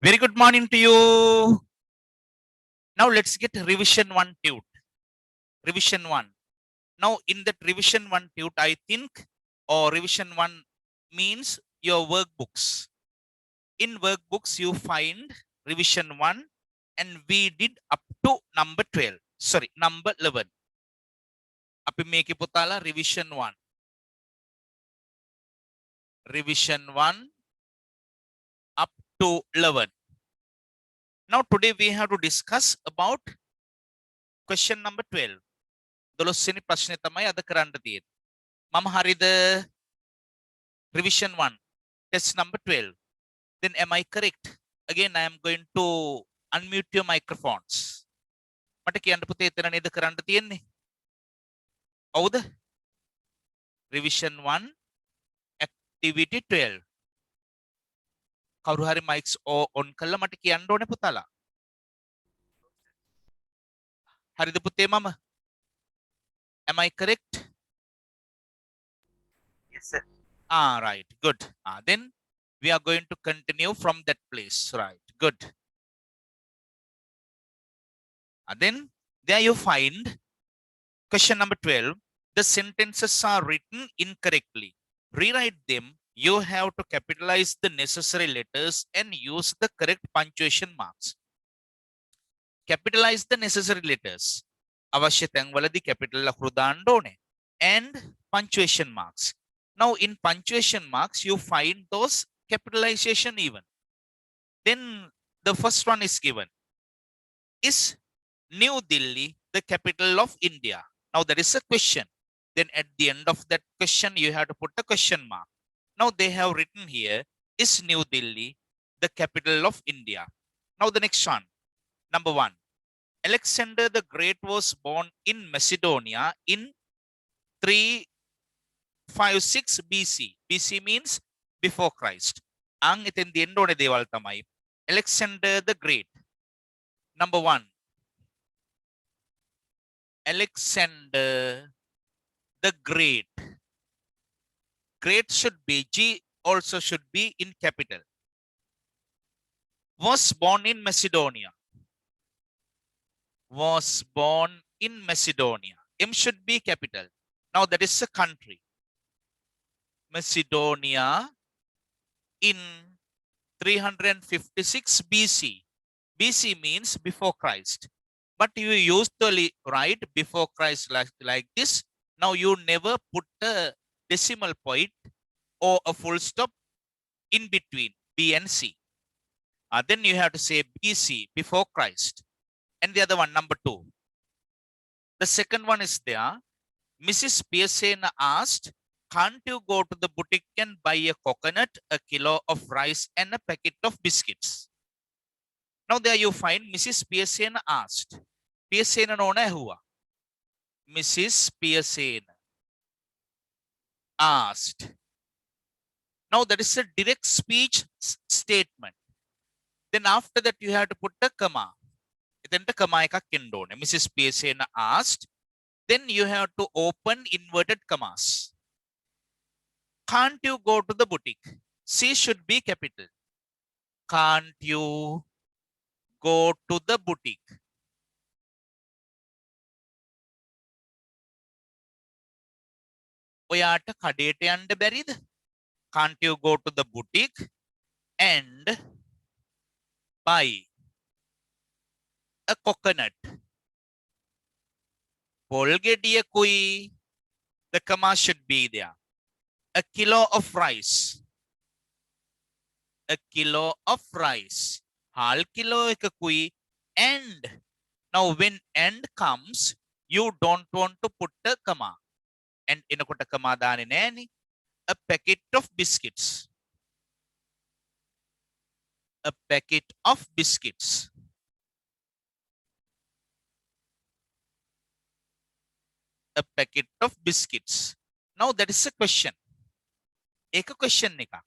Very good morning to you. Now let's get revision 1 tute. Revision 1. Now in that revision 1 tute, I think, or revision 1 means your workbooks. In workbooks, you find revision 1 and we did up to number 12. Sorry, number 11. අපි මේකේ පුතාලා revision 1. Revision 1 up to 11. Now today we have to discuss about question number 12. 12 වෙනි ප්‍රශ්නේ තමයි අද කරන්න තියෙන්නේ. මම හරිද? Revision 1, test number 12. Then am I correct? Again, I am going to unmute your microphones. මට කියන්න පුතේ එතන නේද කරන්න තියෙන්නේ? හවුද? Revision 1, activity 12. කවුරු හරි mics on කළා මට කියන්න ඕනේ පුතාලා. හරිද පුතේ මම? Am I correct? Yes, sir. Right, good. Then we are going to continue from that place. Right, good. Then there you find question number 12. The sentences are written incorrectly. Rewrite them. You have to capitalize the necessary letters and use the correct punctuation marks. Capitalize the necessary letters. අවශ්‍ය තැන්වලදී capital ලකුණු දාන්න ඕනේ. And punctuation marks. Now in punctuation marks, you find those capitalization even. Then the first one is given. Is New Delhi the capital of India? Now that is a question. Then at the end of that question, you have to put a question mark. Now they have written here, is New Delhi the capital of India? Now the next one, number 1. Alexander the Great was born in Macedonia in 356 BC. BC means before Christ. Ang iten the endone dewal tamai. Alexander the Great. Number 1. Alexander the Great. Great should be, G also should be in capital. Was born in Macedonia. Was born in Macedonia. M should be capital. Now that is a country. Macedonia in 356 BC. BC means before Christ. But you used to write before Christ like this. Now you never put a decimal point or a full stop in between B and C. Then you have to say BC, before Christ. And the other one, number 2. The second one is there. Mrs. Pearson asked, can't you go to the boutique and buy a coconut, a kilo of rice, and a packet of biscuits? Now there you find Mrs. Pearson asked. Pearson nona hua. Mrs. Pearson asked. Now that is a direct speech statement. Then after that you have to put a comma. Then the comma එකක් එන්න ඕනේ. Mrs. Pearson asked. Then you have to open inverted commas. Can't you go to the boutique? C should be capital. Can't you go to the boutique? ඔයාට කඩේට යන්න බැරිද? Can't you go to the boutique and buy a coconut? පොල් ගෙඩියකුයි. The comma should be there. A kilo of rice. A kilo of rice. හාල් kilo එකකුයි. And now when and comes, you don't want to put a comma. And එනකොට comma දාන්නේ නෑනේ. A packet of biscuits. A packet of biscuits. A packet of biscuits. Now that is a question. Ek question nika.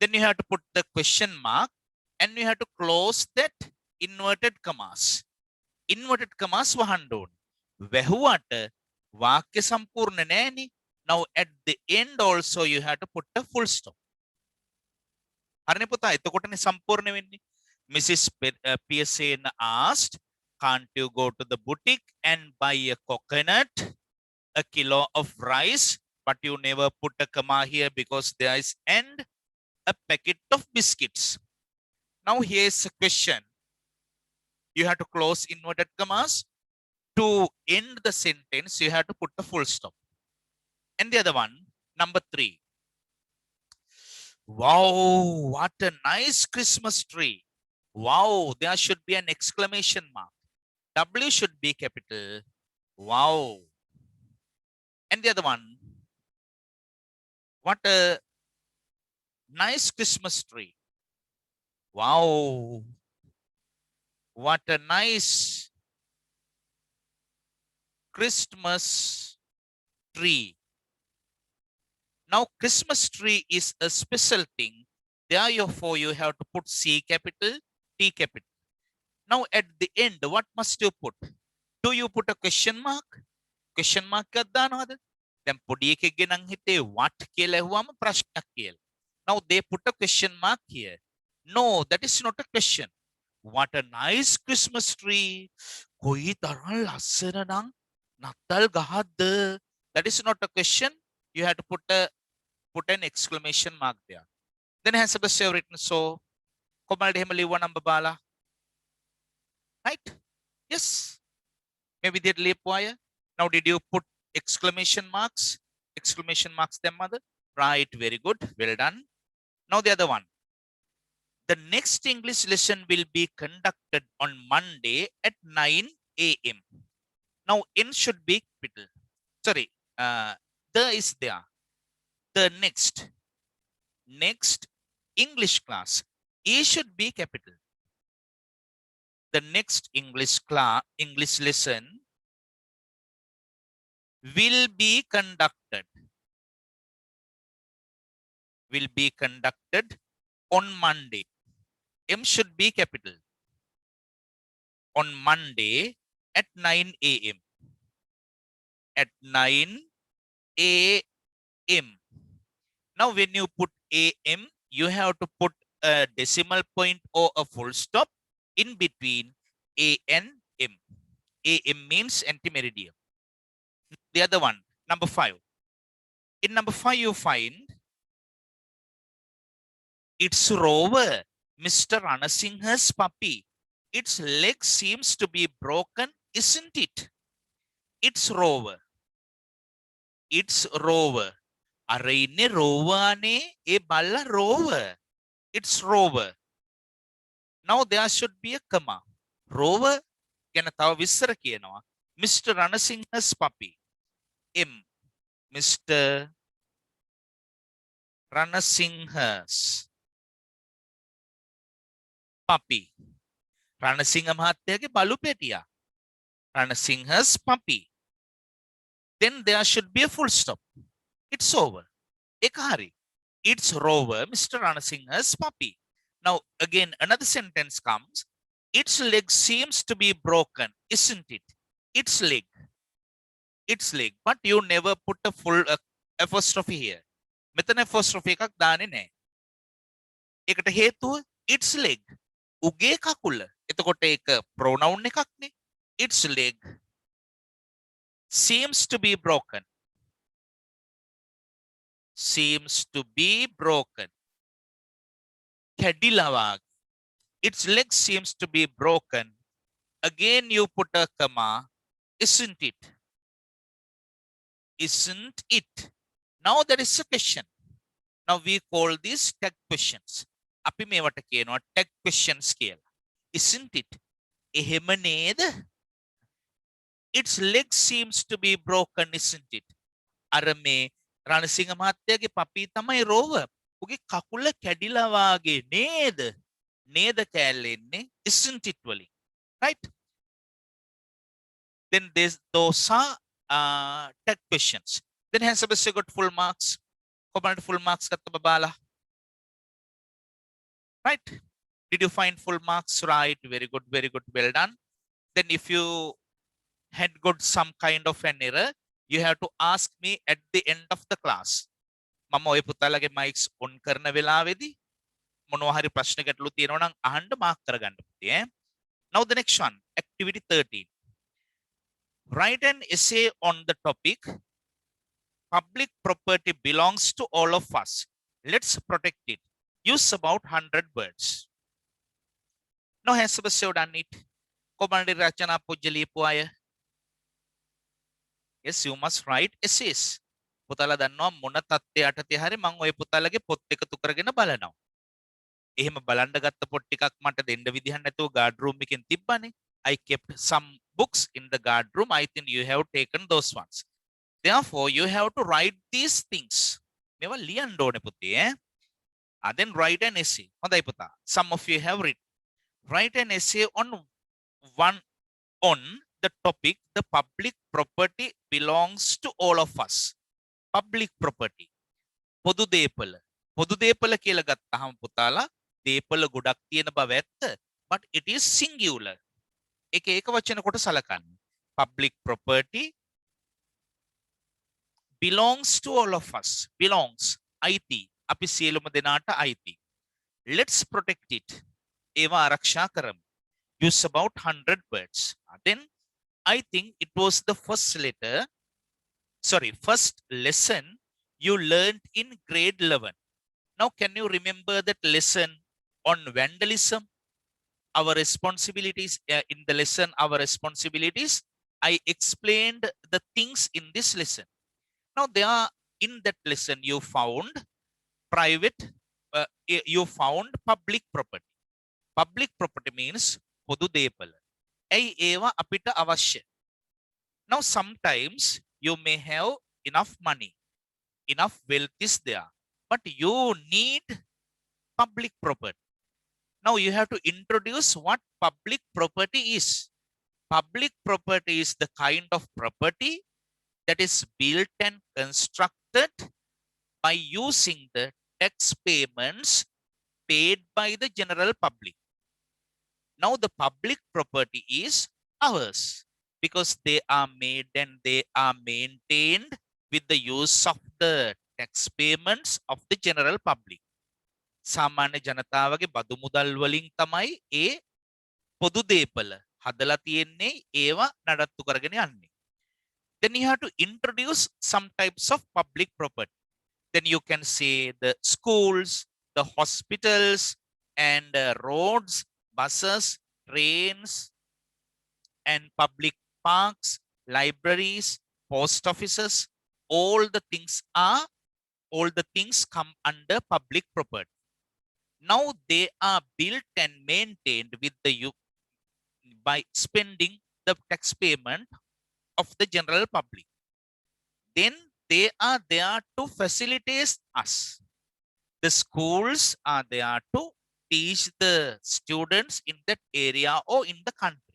Then you have to put the question mark and you have to close that inverted commas. Inverted commas වහන්න ඕනේ. වැහුවට වාක්‍ය සම්පූර්ණ නෑනේ. Now at the end also you have to put a full stop. හරිනේ පුතා. එතකොටනේ සම්පූර්ණ වෙන්නේ. Mrs. Pearson asked, can't you go to the boutique and buy a coconut, a kilo of rice, but you never put a comma here because there is and a packet of biscuits. Now here's a question. You have to close inverted commas. To end the sentence, you have to put a full stop. And the other one, number 3. Wow, what a nice Christmas tree. Wow, there should be an exclamation mark. W should be capital. Wow. And the other one, what a nice Christmas tree. Wow. What a nice Christmas tree. Now, Christmas tree is a special thing. Therefore, you have to put C capital, T capital. Now, at the end, what must you put? Do you put a question mark? Question mark එකක් දානවද? දැන් පොඩි එකෙක්ගේ නම් හිතේ what කියලා ඇහුවම ප්‍රශ්නයක් කියලා. Now they put a question mark here. No, that is not a question. What a nice Christmas tree. කොයි තරම් ලස්සන නම් නත්තල් ගහක්ද? That is not a question. You have to put an exclamation mark there. Then has a written so. කොමල්ට එහෙම ලිව්වා නම් බබාලා. Right? Yes. Maybe they leap wire. Now, did you put exclamation marks? Exclamation marks them, mother? Right, very good. Well done. Now, the other one. The next English lesson will be conducted on Monday at 9 a.m. Now, N should be capital. Sorry, the is there. The next English class. E should be capital. The next English lesson will be conducted on Monday. M should be capital. On Monday at 9 a.m. At 9 a.m. Now, when you put a.m., you have to put a decimal point or a full stop in between A and M. AM means anti-meridian. The other one, number 5. In number 5, you find it's Rover, Mr. Ranasingha's puppy. Its leg seems to be broken, isn't it? It's Rover. It's Rover. අර ඉන්නේ රෝවානේ ඒ බල්ලා Rover. It's Rover. Now there should be a comma. Rover ගැන තව විස්තර කියනවා. Mr. Ranasingha's puppy. M. Mr. Ranasingha's puppy. Ranasingha මහත්තයාගේ බලු පෙටියා. Ranasingha's puppy. Then there should be a full stop. It's over. ඒක හරි. It's Rover, Mr. Ranasingha's puppy. Now, again, another sentence comes. Its leg seems to be broken, isn't it? Its leg. Its leg. But you never put a full apostrophe here. මෙතන apostrophe එකක් දාන්නේ නැහැ. ඒකට හේතුව its leg. උගේ කකුල. එතකොට ඒක pronoun එකක් නේ. Its leg seems to be broken. Seems to be broken. කැඩිලා වගේ. Its leg seems to be broken. Again, you put a comma. Isn't it? Isn't it? Now that is a question. Now we call these tag questions. අපි මේවට කියනවා tag questions කියලා. Isn't it? එහෙම නේද? Its leg seems to be broken, isn't it? අර මේ රණසිංහ මහත්තයාගේ පපී තමයි Rover. උගේ කකුල කැඩිලා වාගේ නේද? නේද කෑල්ල එන්නේ isn't it වලින්. Right? Then those are tag questions. Then has a got full marks. කොමලට full marks ගත්ත බබාලා? Right? Did you find full marks? Right. Very good. Very good. Well done. Then if you had got some kind of an error, you have to ask me at the end of the class. මම ඔය පුතාලගේ mics on කරන වෙලාවේදී මොනවා හරි ප්‍රශ්න ගැටලු තියෙනවා නම් අහන්න මාක් කරගන්න පුතේ ඈ. Now the next one, activity 13. Write an essay on the topic public property belongs to all of us. Let's protect it. Use about 100 words. Now has Sebastian done it? කොමණ්ඩි රචනා පුජ්‍ය ලියපු අය? Yes, you must write essays. පුතාලා දන්නවා මොන තත්ත්වයට යටතේ හරි මම ওই පුතාලගේ පොත් එකතු කරගෙන බලනවා. එහෙම බලන්න ගත්ත පොත් ටිකක් මට දෙන්න විදිහක් නැතුව guard room එකෙන් තිබ්බනේ. I kept some books in the guard room. I think you have taken those ones. Therefore, you have to write these things. මේවා ලියන්න ඕනේ පුතේ ඈ. Then write an essay. හොඳයි පුතා. Some of you have written. Write an essay on the topic the public property belongs to all of us. Public property. පොදු දේපල. පොදු දේපල කියලා ගත්තාම පුතාලා දේපල ගොඩක් තියෙන බව ඇත්ත. But it is singular. ඒක ඒක වචන කොට සලකන්න. Public property belongs to all of us. Belongs. අයිති. අපි සියලුම දෙනාට අයිති. Let's protect it. ඒවා ආරක්ෂා කරමු. Use about 100 words. Then I think it was the first lesson you learned in grade 11. Now, can you remember that lesson on vandalism? Our responsibilities in the lesson, our responsibilities. I explained the things in this lesson. Now, in that lesson, you found public property. Public property means පොදු දේපල. ඇයි ඒවා අපිට අවශ්‍ය? Now, sometimes you may have enough money, enough wealth is there, but you need public property. Now, you have to introduce what public property is. Public property is the kind of property that is built and constructed by using the tax payments paid by the general public. Now, the public property is ours because they are made and they are maintained with the use of the tax payments of the general public. සාමාන්‍ය ජනතාවගේ බදු මුදල් වලින් තමයි ඒ පොදු දේපල හදලා තියෙන්නේ ඒවා නඩත්තු කරගෙන යන්නේ. Then you have to introduce some types of public property. Then you can say the schools, the hospitals, and roads, buses, trains, and public parks, libraries, post offices. All the things come under public property. Now they are built and maintained by spending the tax payment of the general public. Then they are there to facilitate us. The schools are there to teach the students in that area or in the country.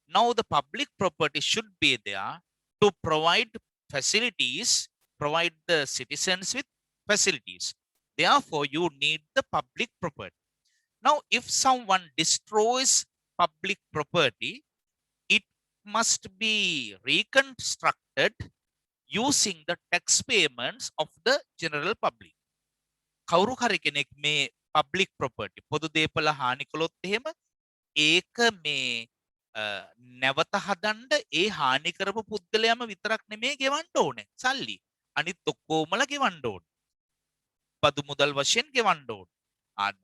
Now the public property should be there to provide facilities, provide the citizens with facilities. Therefore, you need the public property. Now, if someone destroys public property, it must be reconstructed using the tax payments of the general public. කවුරු හරි කෙනෙක් මේ public property පොදු දේපල හානි කළොත් එහෙම ඒක මේ නැවත හදන්න ඒ හානි කරපු පුද්ගලයාම විතරක් නෙමෙයි ගෙවන්න ඕනේ සල්ලි. අනිත් ඔක්කොමලා ගෙවන්න ඕනේ. බදු මුදල් වශයෙන් ගෙවන්න ඕනේ.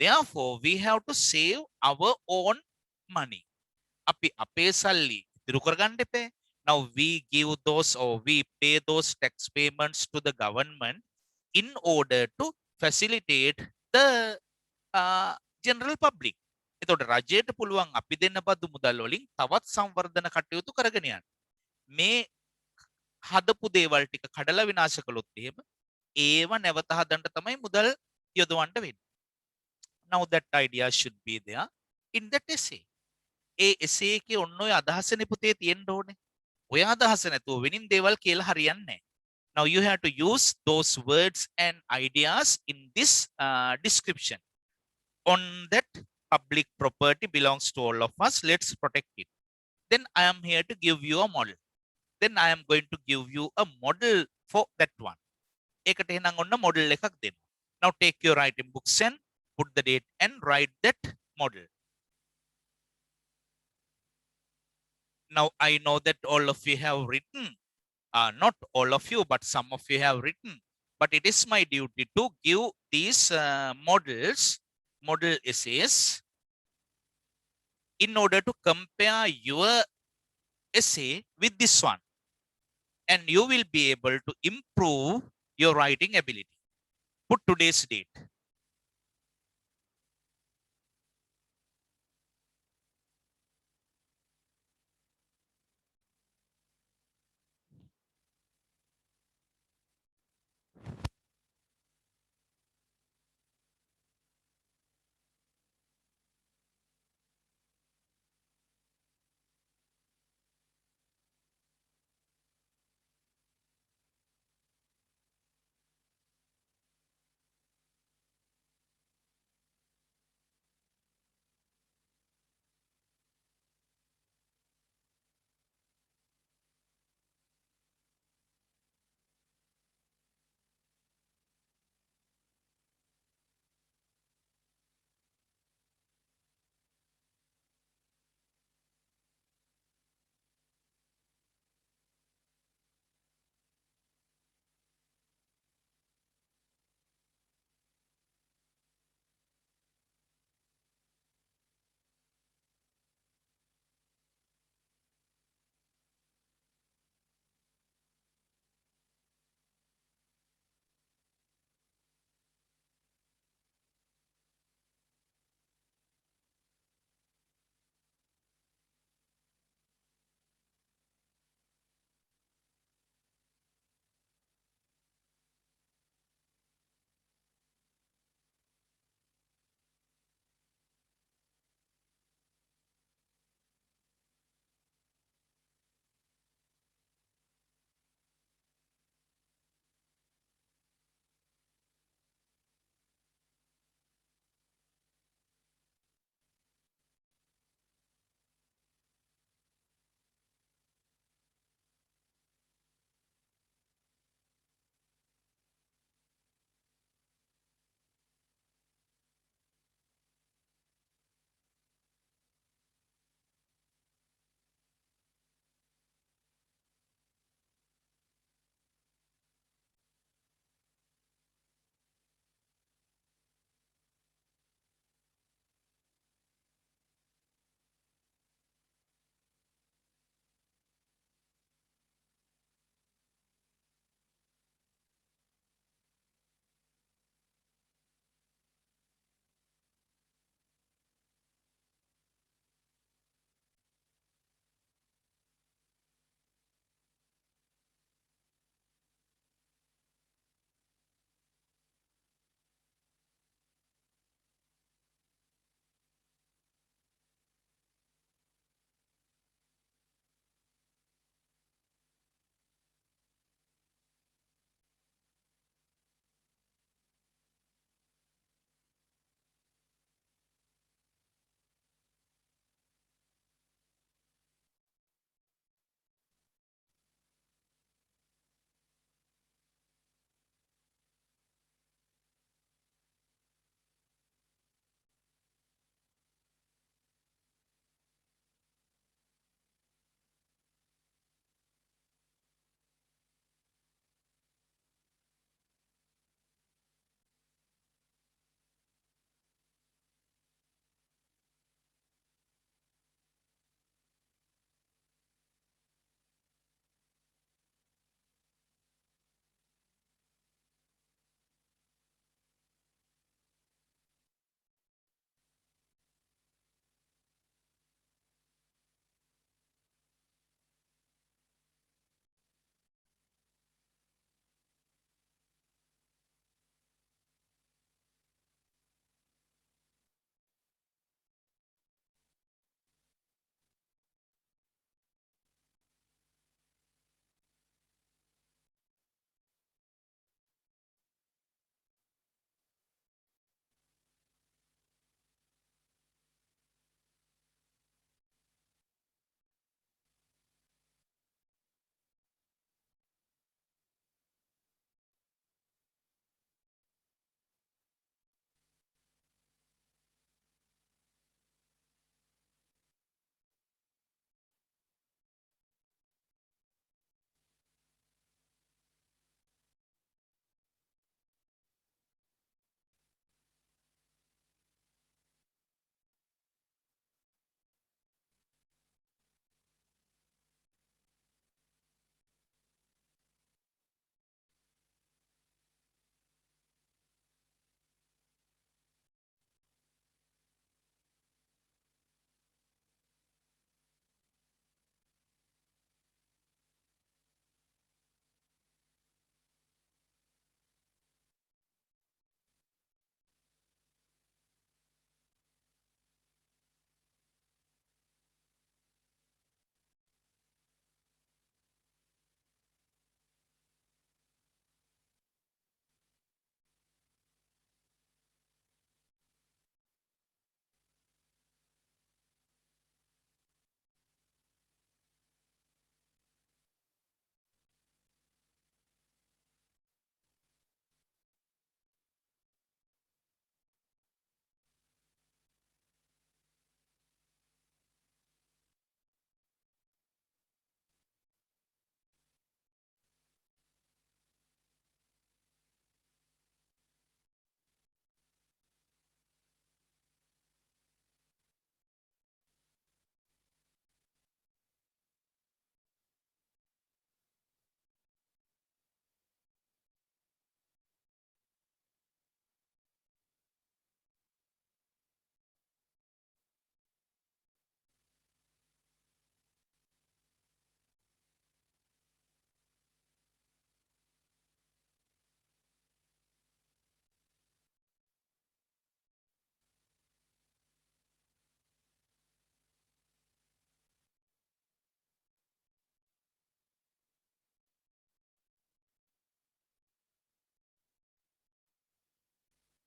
Therefore, we have to save our own money. අපි අපේ සල්ලි ඉතුරු කරගන්න එපා. Now we give those or we pay those tax payments to the government in order to facilitate the general public. එතකොට රජයට පුළුවන් අපි දෙන්න බදු මුදල් වලින් තවත් සංවර්ධන කටයුතු කරගෙන යන්න. මේ හදපු දේවල් ටික කඩලා විනාශ කළොත් එහෙම ඒව නැවත හදන්න තමයි මුදල් යොදවන්න වෙන්නේ. Now that idea should be there in that essay. A essay එකේ ඔන්න ඔය අදහසනේ පුතේ තියෙන්න ඕනේ. ඔය අදහස නැතුව වෙනින් දේවල් කියලා හරියන්නේ නැහැ. Now you have to use those words and ideas in this description. On that public property belongs to all of us. Let's protect it. Then I am here to give you a model. Then I am going to give you a model for that one. ඒකට එහෙනම් ඔන්න model එකක් දෙන්න. Now take your writing books and put the date and write that model. Now I know that all of you have written, not all of you, but some of you have written. But it is my duty to give these model essays, in order to compare your essay with this one. And you will be able to improve your writing ability. Put today's date.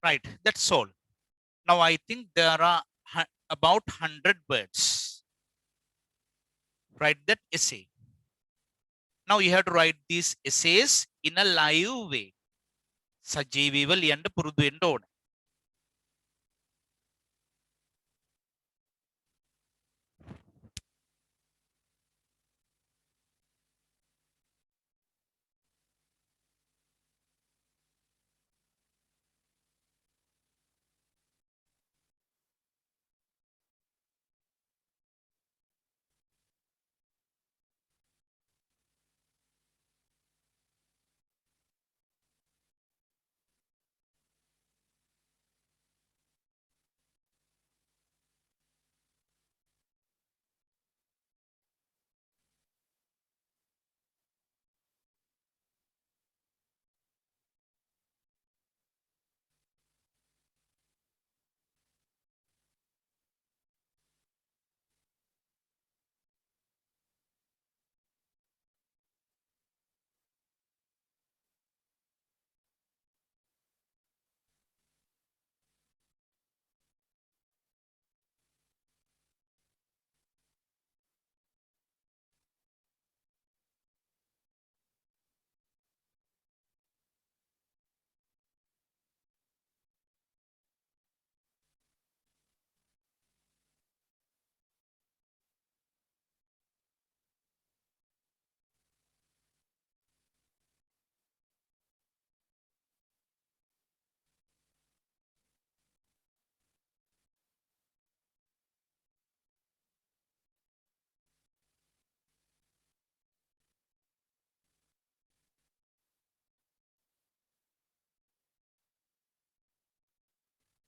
Right, that's all. Now I think there are about 100 words. Write that essay. Now you have to write these essays in a live way. සජීවීව ලියන්න පුරුදු වෙන්න ඕන.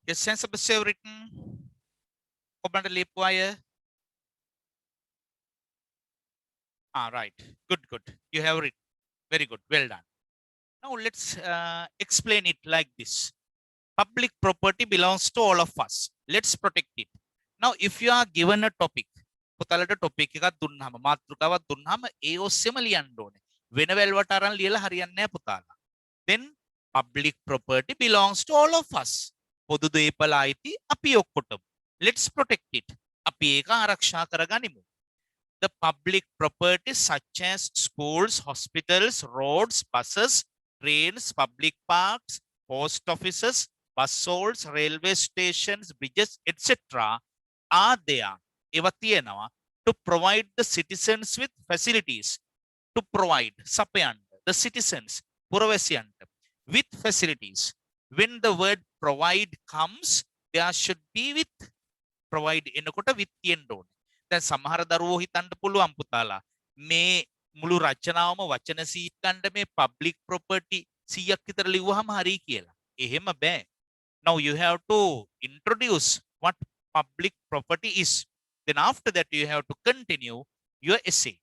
Your sense of the written. ඔබට ලියපු අය. Right. Good. You have written. Very good. Well done. Now let's explain it like this. Public property belongs to all of us. Let's protect it. Now, if you are given a topic, පුතාලට topic එකක් දුන්නාම මාතෘකාවක් දුන්නාම ඒ ඔස්සේම ලියන්න ඕනේ. වෙන වැල්වට අරන් ලියලා හරියන්නේ නැහැ පුතාලා. Then public property belongs to all of us. පොදු දේපල අයිති අපි ඔක්කොටම. Let's protect it. අපි ඒක ආරක්ෂා කරගනිමු. The public property such as schools, hospitals, roads, buses, trains, public parks, post offices, bus halls, railway stations, bridges, etc. are there. ඒවා තියෙනවා to provide the citizens with facilities. To provide, සපයන්න, the citizens, පුරවැසියන්ට, with facilities. When the word provide comes, there should be with. Provide එනකොට with තියෙන්න ඕනේ. දැන් සමහර දරුවෝ හිතන්න පුළුවන් පුතාලා මේ මුළු රචනාවම වචන 100ක් ගන්න මේ public property 100ක් විතර ලිව්වහම හරි කියලා. එහෙම බෑ. Now you have to introduce what public property is. Then after that you have to continue your essay.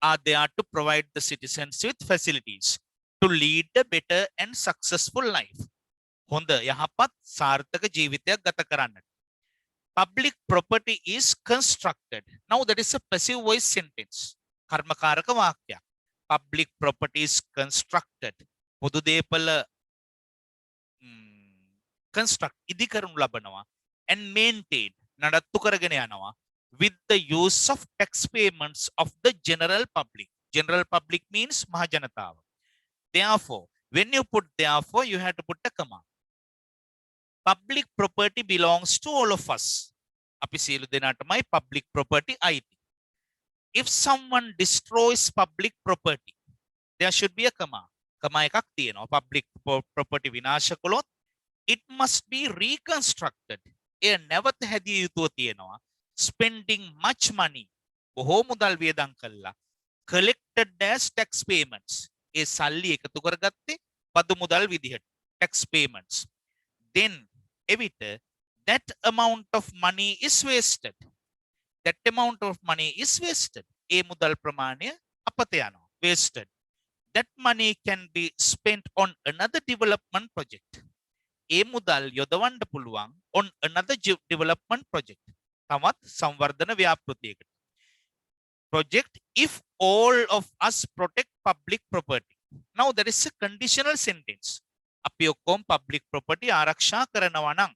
Are there to provide the citizens with facilities to lead a better and successful life. හොඳ යහපත් සාර්ථක ජීවිතයක් ගත කරන්නට. Public property is constructed. Now that is a passive voice sentence. කර්මකාරක වාක්‍යයක්. Public property is constructed. පොදු දේපල construct ඉදි කරනු ලබනවා and maintained නඩත්තු කරගෙන යනවා with the use of tax payments of the general public. General public means මහ ජනතාව. Therefore, when you put therefore, you have to put a comma. Public property belongs to all of us. අපි සියලු දෙනාටමයි public property අයිති. If someone destroys public property, there should be a comma. comma එකක් තියෙනවා. Public property විනාශ කළොත් it must be reconstructed. එය නැවත හැදිය යුතුව තියෙනවා. Spending much money. බොහෝ මුදල් වියදම් කළා. Collected as tax payments. ඒ සල්ලි එකතු කරගත්තේ පදු මුදල් විදිහට. Tax payments. Then එවිට that amount of money is wasted. That amount of money is wasted. ඒ මුදල් ප්‍රමාණය අපත යනවා. Wasted. That money can be spent on another development project. ඒ මුදල් යොදවන්න පුළුවන් on another development project. තවත් සංවර්ධන ව්‍යාපෘතියකට. Project if all of us protect public property. Now there is a conditional sentence. අපි ඔක්කොම public property ආරක්ෂා කරනවා නම්.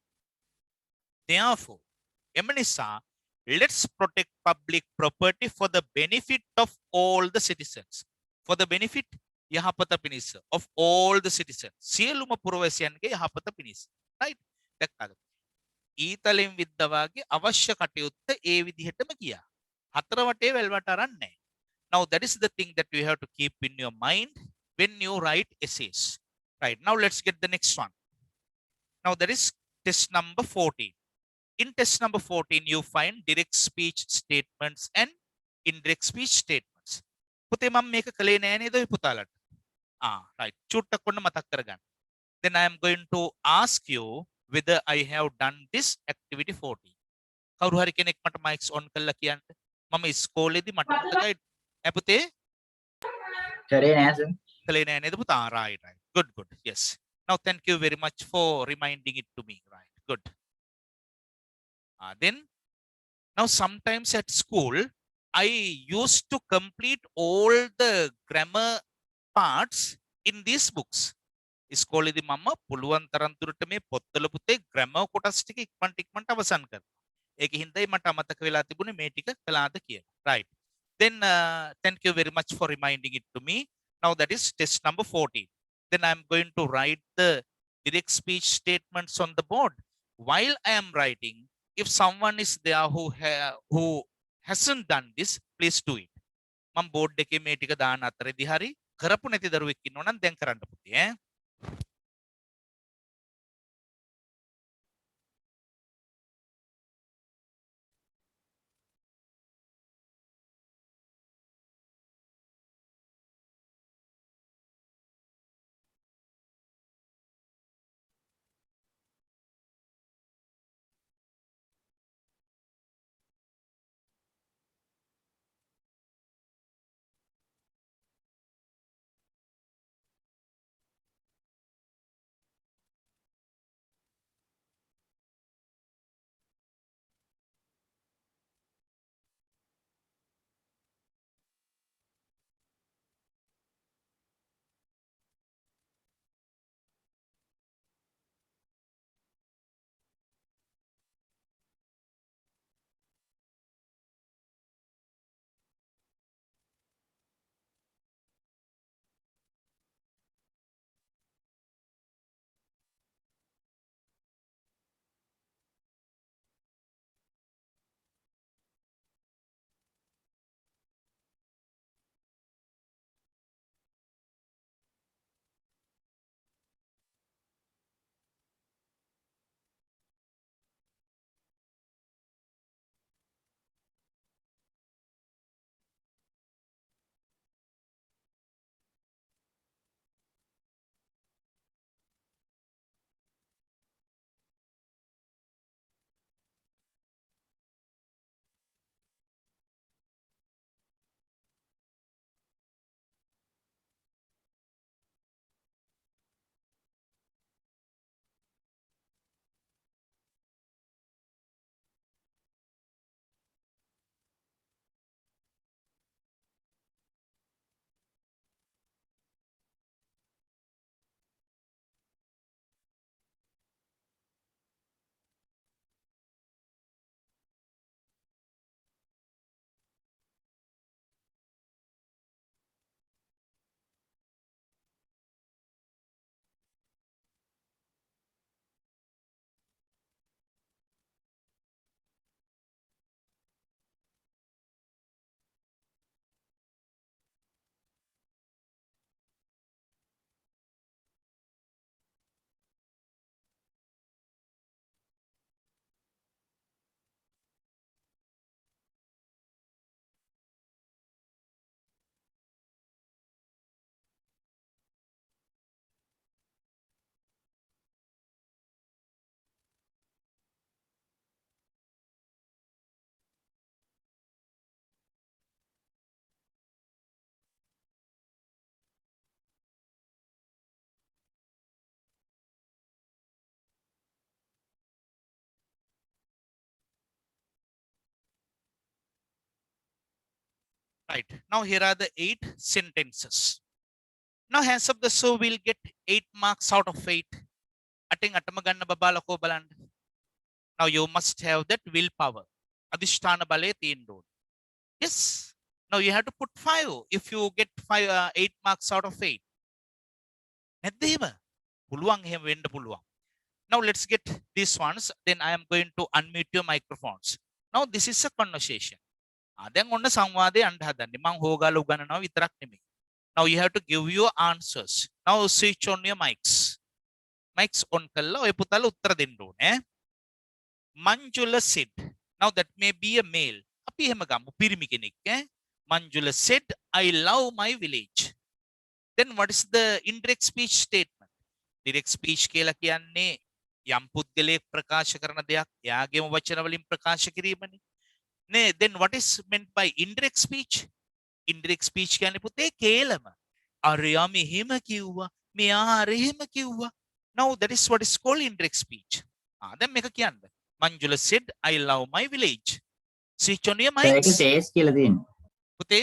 Therefore, එම නිසා let's protect public property for the benefit of all the citizens. For the benefit යහපත පිණිස of all the citizens. සියලුම පුරවැසියන්ගේ යහපත පිණිස. Right? දැක්කද? ඊතලෙන් විද්දවාගේ අවශ්‍ය කටයුත්ත ඒ විදිහටම ගියා. හතර වටේ වැල්වට අරන් නැහැ. Now that is the thing that you have to keep in your mind when you write essays. Right. Now let's get the next one. Now that is test number 14. In test number 14, you find direct speech statements and indirect speech statements. පුතේ මම මේක කළේ නෑ නේද ඔය පුතාලට? Right. චුට්ටක් ඔන්න මතක් කරගන්න. Then I am going to ask you whether I have done this activity 14. කවුරු හරි කෙනෙක් මට mics on කරලා කියන්න. මම ඉස්කෝලේදී මට මතකයි පුතේ කරේ නෑ සර්. කළේ නෑ නේද පුතා? Right, right. Good, good. Yes. Now thank you very much for reminding it to me. Right. Good. Then now sometimes at school I used to complete all the grammar parts in these books. ඉස්කෝලේදී මම පුළුවන් තරම් දුරට මේ පොත්වල පුතේ grammar කොටස් ටික ඉක්මනට අවසන් කරනවා. ඒක හින්දායි මට අමතක වෙලා තිබුණේ මේ ටික කළාද කියලා. Right. Then thank you very much for reminding it to me. Now that is test number 14. Then I am going to write the direct speech statements on the board. While I am writing, if someone is there who hasn't done this, please do it. මම board එකේ මේ ටික දාන අතරේදී හරි කරපු නැති දරුවෙක් ඉන්නවා නම් දැන් කරන්න පුතේ ඈ. Right. Now here are the 8 sentences. Now hands up the show will get 8 marks out of 8. Ating atama ganna babala ko balanda. Now you must have that willpower. Adhisthana bale තියෙන්න ඕන. Yes. Now you have to put 5 if you get 8 marks out of 8. නැද්ද එහෙම? පුළුවන් එහෙම වෙන්න පුළුවන්. Now let's get these ones. Then I am going to unmute your microphones. Now this is a conversation. දැන් ඔන්න සංවාදේ යන්න හදන්නේ. මං හොගාලා උගන්වනවා විතරක් නෙමෙයි. Now you have to give your answers. Now switch on your mics. Mics on කළා ඔය පුතාලා උත්තර දෙන්න ඕනේ. Manjula said. Now that may be a male. අපි එහෙම ගමු පිරිමි කෙනෙක් ඈ. Manjula said, I love my village. Then what is the indirect speech statement? Direct speech කියලා කියන්නේ යම් පුද්ගලයෙක් ප්‍රකාශ කරන දෙයක් එයාගේම වචන වලින් ප්‍රකාශ කිරීමනේ. නේ, then what is meant by indirect speech? Indirect speech කියන්නේ පුතේ කේලම. අරයා මෙහෙම කිව්වා, මෙයා අර එහෙම කිව්වා. Now that is what is called indirect speech. දැන් මේක කියන්න. Manjula said, I love my village. Switch on your ඒක mics. says කියලා තියෙනවා. පුතේ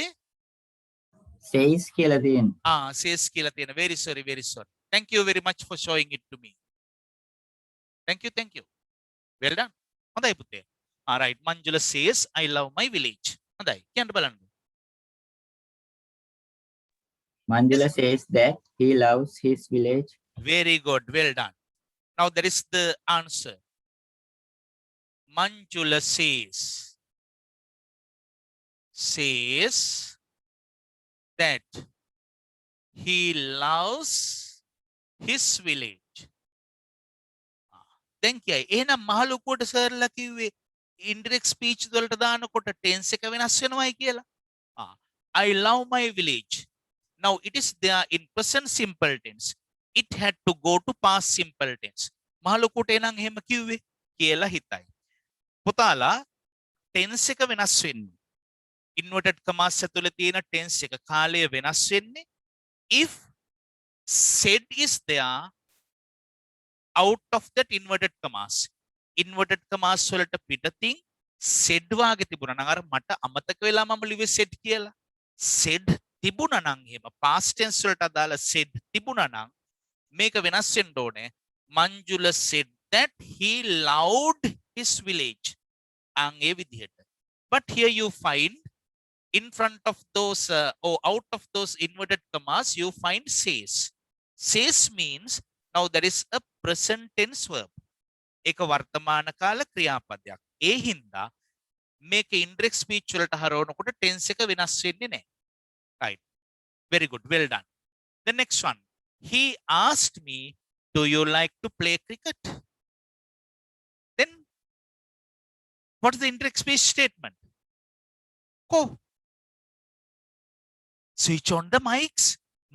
says කියලා තියෙනවා. says කියලා තියෙන. Very sorry, very sorry. Thank you very much for showing it to me. Thank you, thank you. Well done. හොඳයි පුතේ. All right, Manjula says, I love my village. හොඳයි. කියන්න බලන්න. Manjula says that he loves his village. Very good. Well done. Now there is the answer. Manjula says that he loves his village. දැන් කියයි එහෙනම් මහලුකුවට සර්ලා කිව්වේ indirect speech වලට දානකොට tense එක වෙනස් වෙනවයි කියලා. I love my village. Now it is there in present simple tense. It had to go to past simple tense. මහලුකුට එනං එහෙම කිව්වේ කියලා හිතයි. පුතාලා tense එක වෙනස් වෙන්නේ. Inverted commas ඇතුළේ තියෙන tense එක කාලය වෙනස් වෙන්නේ if said is there out of that inverted commas. Inverted commas වලට පිටතින් said වාගේ තිබුණා නම් අර මට අමතක වෙලා මම ලිව්වේ said කියලා. said තිබුණා නම් එහෙම past tense වලට අදාළ said තිබුණා නම් මේක වෙනස් වෙන්න ඕනේ. Manjula said that he loved his village. ඒ විදිහට. But here you find in front of those or out of those inverted commas you find says. Says means now there is a present tense verb. එක වර්තමාන කාල ක්‍රියාපදයක්. ඒ හින්දා මේක indirect speech වලට හරවනකොට tense එක වෙනස් වෙන්නේ නැහැ. Right. Very good. Well done. The next one. He asked me, do you like to play cricket? Then what is the indirect speech statement? Go. Switch on the mics.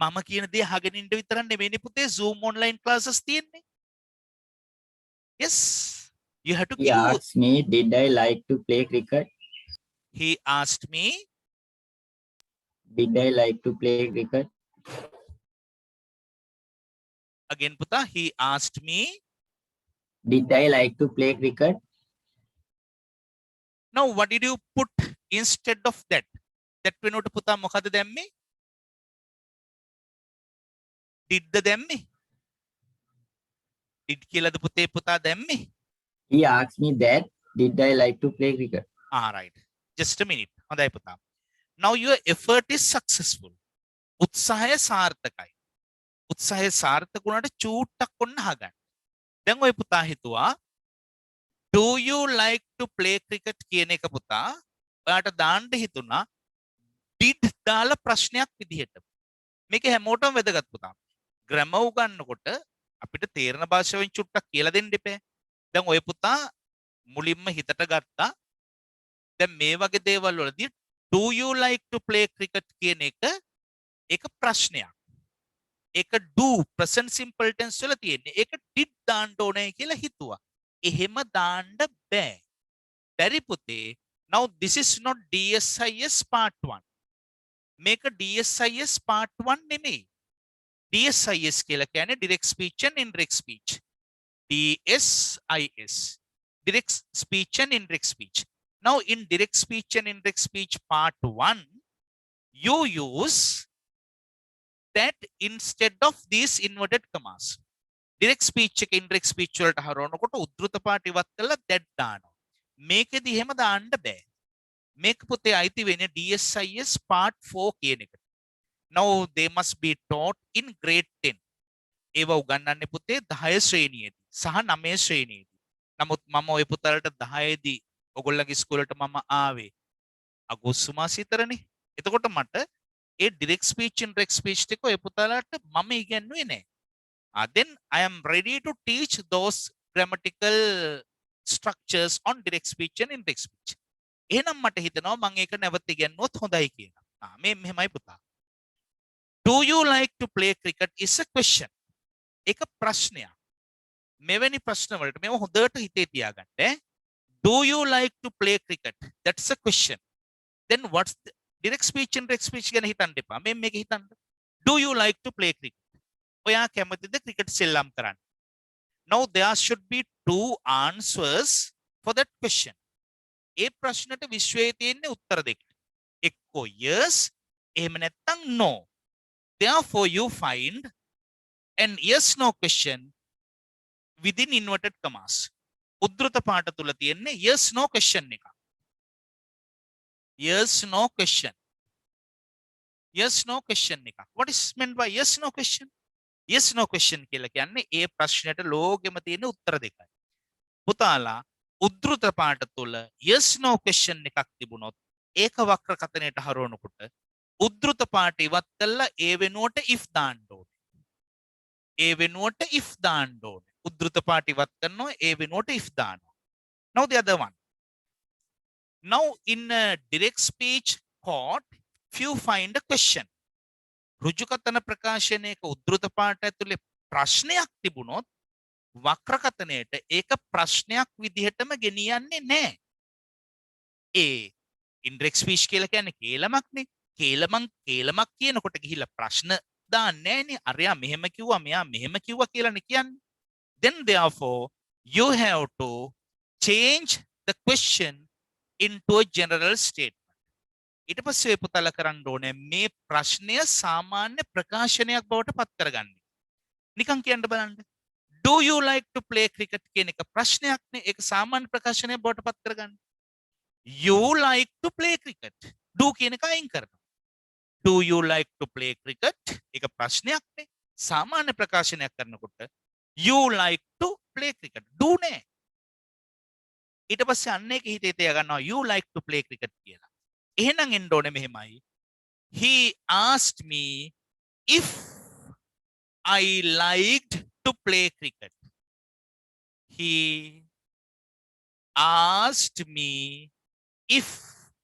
මම කියන දේ අහගෙන ඉන්න විතරක් නෙවෙයිනේ පුතේ Zoom online classes තියෙන්නේ. Yes. You have to He asked me, did I like to play cricket? He asked me, did I like to play cricket? again puta, he asked me, did I like to play cricket? now what did you put instead of that? That වෙනුවට පුතා මොකද දැම්මේ? did ද දැම්මේ? did කියලාද පුතේ පුතා දැම්මේ? He asked me that, did I like to play cricket? Right. Just a minute. හොඳයි පුතා. Now your effort is successful. උත්සාහය සාර්ථකයි. උත්සාහය සාර්ථක වුණාට චූට්ටක් ඔන්න අහගන්න. දැන් ඔය පුතා හිතුවා do you like to play cricket කියන එක පුතා ඔයාට දාන්න හිතුණා did දාලා ප්‍රශ්නයක් විදිහට. මේක හැමෝටම වැදගත් පුතා. grammar උගන්නකොට අපිට තේරෙන භාෂාවෙන් චුට්ටක් කියලා දෙන්න එපා. දැන් ඔය පුතා මුලින්ම හිතට ගත්තා. දැන් මේ වගේ දේවල් වලදී do you like to play cricket කියන එක ප්‍රශ්නයක්. ඒක do present simple tense වල තියෙන්නේ. ඒක did දාන්න ඕනේ කියලා හිතුවා. එහෙම දාන්න බෑ. බැරි පුතේ. Now this is not DSIS part 1. මේක DSIS part 1 නෙමෙයි. DSIS කියලා කියන්නේ direct speech and indirect speech. DSIS. Direct speech and indirect speech. Now in direct speech and indirect speech part 1, you use that instead of these inverted commas. Direct speech එක indirect speech වලට හරවනකොට උද්දෘත පාඨ ඉවත් කරලා that දානවා. මේකෙදි එහෙම දාන්න බෑ. මේක පුතේ අයිති වෙන්නේ DSIS part 4 කියන එකට. Now they must be taught in grade 10. ඒවා උගන්වන්නේ පුතේ 10 ශ්‍රේණියේදී සහ 9 ශ්‍රේණියේදී. නමුත් මම ওই පුතලට 10 දී ඔයගොල්ලන්ගේ ස්කූලට මම ආවේ අගෝස්තු මාසෙ විතරනේ. එතකොට මට ඒ direct speech indirect speech ටික ඔය පුතලට මම ඉගෙනුවේ නෑ. Then I am ready to teach those grammatical structures on direct speech and indirect speech. එහෙනම් මට හිතෙනවා මම ඒක නැවත ඉගෙනුවොත් හොඳයි කියලා. මේ මෙහෙමයි පුතා. Do you like to play cricket is a question. ඒක ප්‍රශ්නයක්. මෙවැනි ප්‍රශ්න වලට මේව හොඳට හිතේ තියාගන්න. Do you like to play cricket? That's a question. Then what's the direct speech and indirect speech ගැන හිතන්න එපා. මේ මේක හිතන්න. Do you like to play cricket? ඔයා කැමතිද ක්‍රිකට් සෙල්ලම් කරන්න? Now there should be two answers for that question. ඒ ප්‍රශ්නට විශ්වයේ තියෙන උත්තර දෙක. එක්කෝ yes, එහෙම නැත්නම් no. Therefore you find an yes no question within inverted commas. උද්දෘත පාඨ තුල තියෙන්නේ yes no question එක. Yes no question. Yes no question එක. What is meant by yes no question? Yes no question කියලා කියන්නේ ඒ ප්‍රශ්නෙට ලෝකෙම තියෙන උත්තර දෙකයි. පුතාලා උද්දෘත පාඨ තුල yes no question එකක් තිබුණොත් ඒක වක්‍ර කතනයට හරවනකොට උද්දෘත පාඨ ඉවත් කළා ඒ වෙනුවට if දාන්න ඕනේ. ඒ වෙනුවට if දාන්න ඕනේ. උද්දෘත පාඨ ඉවත් කරනවා ඒ වෙනුවට if දානවා. Now the other one. Now in a direct speech court, if you find a question. රුජුකතන ප්‍රකාශනයක උද්දෘත පාඨ ඇතුලේ ප්‍රශ්නයක් තිබුණොත් වක්‍ර කතනයට ඒක ප්‍රශ්නයක් විදිහටම ගෙනියන්නේ නැහැ. ඒ indirect speech කියලා කියන්නේ කේලමක්නේ. කේලමක් කියනකොට ගිහිල්ලා ප්‍රශ්න දාන්නේ නැහනේ. අරයා මෙහෙම කිව්වා මෙයා මෙහෙම කිව්වා කියලානේ කියන්නේ. Then therefore you have to change the question into a general statement. ඊට පස්සේ පුතල කරන්න ඕනේ මේ ප්‍රශ්නය සාමාන්‍ය ප්‍රකාශනයක් බවට පත් කරගන්න. නිකන් කියන්න බලන්න. Do you like to play cricket කියන එක ප්‍රශ්නයක්නේ. ඒක සාමාන්‍ය ප්‍රකාශනයක් බවට පත් කරගන්න. You like to play cricket. Do කියන එක අයින් කරනවා. Do you like to play cricket? ඒක ප්‍රශ්නයක්නේ. සාමාන්‍ය ප්‍රකාශනයක් කරනකොට you like to play cricket. Do නෑ. ඊට පස්සේ අන්න ඒක හිතේ තියාගන්නවා you like to play cricket කියලා. එහෙනම් එන්න ඕනේ මෙහෙමයි. He asked me if I liked to play cricket. He asked me if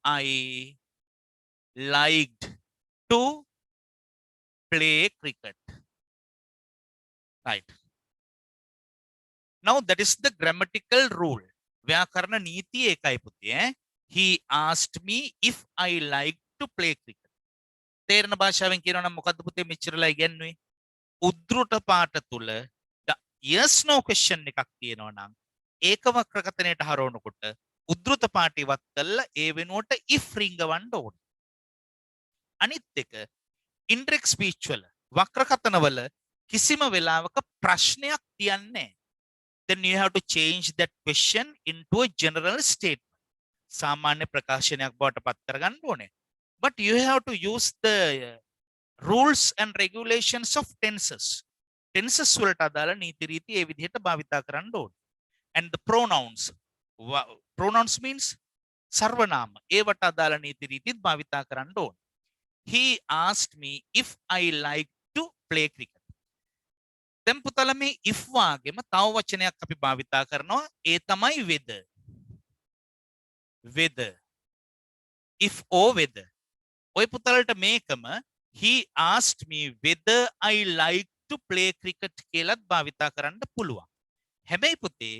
I liked to play cricket. Right. Now that is the grammatical rule. ව්‍යාකරණ නීතිය ඒකයි පුතේ. He asked me if I like to play cricket. තේරෙන භාෂාවෙන් කියනවා නම් මොකද්ද පුතේ මෙච්චරලා ඉගෙනුවේ? උද්දෘත පාඨ තුල yes no question එකක් තියෙනවා නම් ඒක වක්‍ර කතනයට හරවනකොට උද්දෘත පාඨ ඉවත් කළා ඒ වෙනුවට if රිංගවන්න ඕනේ. අනිත් එක indirect speech වල වක්‍ර කතන වල කිසිම වෙලාවක ප්‍රශ්නයක් තියන්නේ නැහැ. Then you have to change that question into a general statement. සාමාන්‍ය ප්‍රකාශනයක් බවට පත් කරගන්න ඕනේ. But you have to use the rules and regulations of tenses. Tenses වලට අදාළ නීති රීති ඒ විදිහට භාවිතා කරන්න ඕනේ. And the pronouns. Pronouns means සර්වනාම. ඒවට අදාළ නීති රීතිත් භාවිතා කරන්න ඕනේ. He asked me if I like to play cricket. දැන් පුතලා මේ if වාගේම තව වචනයක් අපි භාවිතා කරනවා. ඒ තමයි whether. Whether. If or whether. ඔය පුතලට මේකම he asked me whether I like to play cricket කියලාත් භාවිතා කරන්න පුළුවන්. හැබැයි පුතේ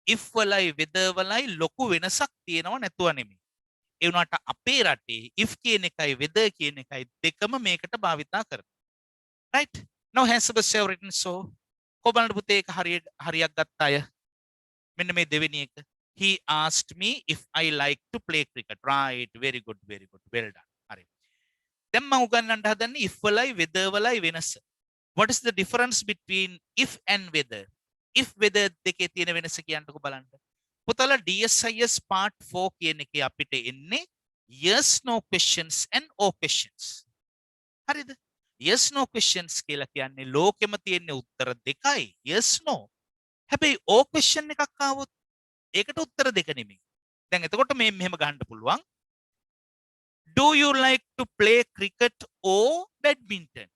if වලයි whether වලයි ලොකු වෙනසක් තියෙනව නැතුව නෙමෙයි. ඒ වුණාට අපේ රටේ if කියන එකයි whether කියන එකයි දෙකම මේකට භාවිතා කරනවා. Right? Now has Sebastian written so. කොබලට පුතේ ඒක හරියක් ගත්ත අය. මෙන්න මේ දෙවෙනි එක. He asked me if I like to play cricket. Right. Very good. Very good. Well done. Hari. දැන් මම උගන්වන්න හදන්නේ if වලයි whether වලයි වෙනස. What is the difference between if and whether? If whether දෙකේ තියෙන වෙනස කියන්නකෝ බලන්න. පුතලා DSIS part 4 කියන එකේ අපිට එන්නේ yes no questions and o questions. හරිද? yes no questions කියලා කියන්නේ ලෝකෙම තියෙන උත්තර දෙකයි yes no. හැබැයි o question එකක් ආවොත් ඒකට උත්තර දෙක නෙමෙයි. දැන් එතකොට මේ මෙහෙම ගහන්න පුළුවන්. Do you like to play cricket or badminton?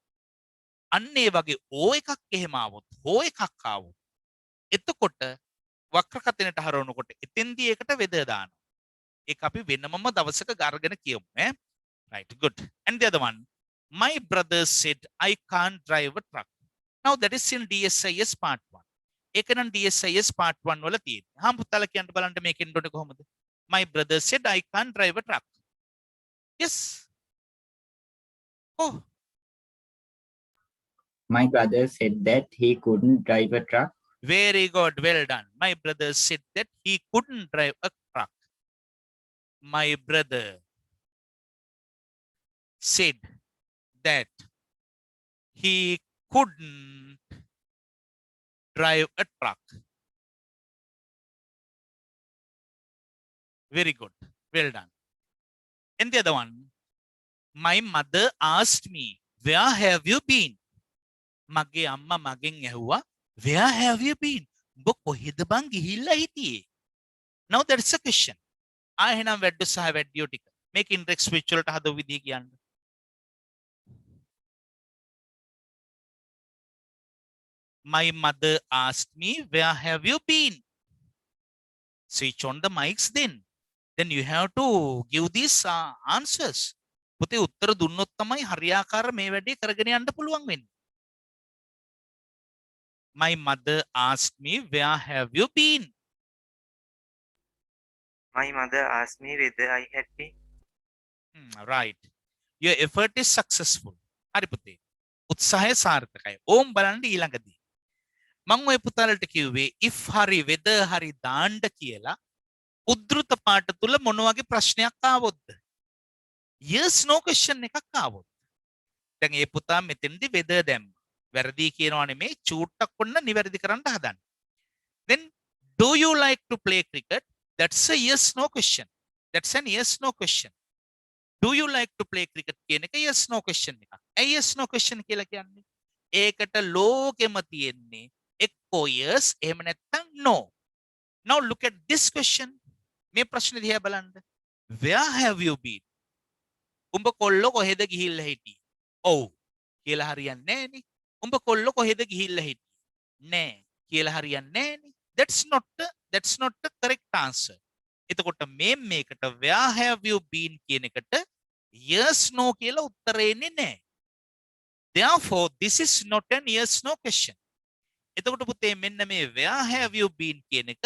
අන්න ඒ වගේ o එකක් එහෙම ආවොත් o එකක් ආවොත් එතකොට වක්‍ර කතනට හරවනකොට එතෙන්දී ඒකට වෙද දානවා. ඒක අපි වෙනමම දවසක අරගෙන කියමු ඈ. Right, good. And the other one, my brother said I can't drive a truck. Now that is in DSIS part 1. ඒක නම් DSIS part 1 වල තියෙන්නේ. හම් පුතාලා කියන්න බලන්න මේකෙන් උඩට කොහොමද? My brother said I can't drive a truck. Yes. Oh, My brother said that he couldn't drive a truck. very good. Well done. My brother said that he couldn't drive a truck. My brother said that he couldn't drive a truck. Very good. Well done. And the other one, my mother asked me, where have you been? මගේ අම්මා මගෙන් ඇහුවා, where have you been? උඹ කොහෙද බං ගිහිල්ලා හිටියේ? Now that's a question. එහෙනම් වැඩ සහ වැඩියෝ ටික මේක ඉන්ඩෙක්ස් ස්විච් වලට හදව විදිය කියන්න. My mother asked me, where have you been? Switch on the mics then. Then you have to give these answers. පුතේ උත්තර දුන්නොත් තමයි හරියාකාර මේ වැඩේ කරගෙන යන්න පුළුවන් වෙන්නේ. My mother asked me, where have you been? My mother asked me whether I had been. Right. Your effort is successful. හරි පුතේ. උත්සාහය සාර්ථකයි. ඕම් බලන්න ඊළඟදී. මම ඔය පුතාලට කිව්වේ if හරි whether හරි දාන්න කියලා උද්දෘත පාඨ තුල මොන වගේ ප්‍රශ්නයක් ආවොත්ද? yes no question එකක් ආවොත්. දැන් මේ පුතා මෙතෙන්දි whether දැම්මා. වැරදි කියනවා නෙමෙයි චූට්ටක් වොන්න නිවැරදි කරන්න හදන්න. Then do you like to play cricket? That's a yes no question. That's an yes no question. Do you like to play cricket කියන එක yes no question එකක්. ඇයි yes no question කියලා කියන්නේ? ඒකට ලෝකෙම තියෙන්නේ එක්කෝ yes එහෙම නැත්නම් no. Now look at this question. මේ ප්‍රශ්නේ දිහා බලන්න. Where have you been? උඹ කොල්ලෝ කොහෙද ගිහිල්ලා හිටියේ? ඔව් කියලා හරියන්නේ නෑනේ. උඹ කොල්ලෝ කොහෙද ගිහිල්ලා හිටියේ? නෑ කියලා හරියන්නේ නෑනේ. That's not the correct answer. එතකොට මේකට where have you been කියන එකට yes no කියලා උත්තරේ එන්නේ නෑ. Therefore this is not an yes no question. එතකොට පුතේ මෙන්න මේ where have you been කියන එක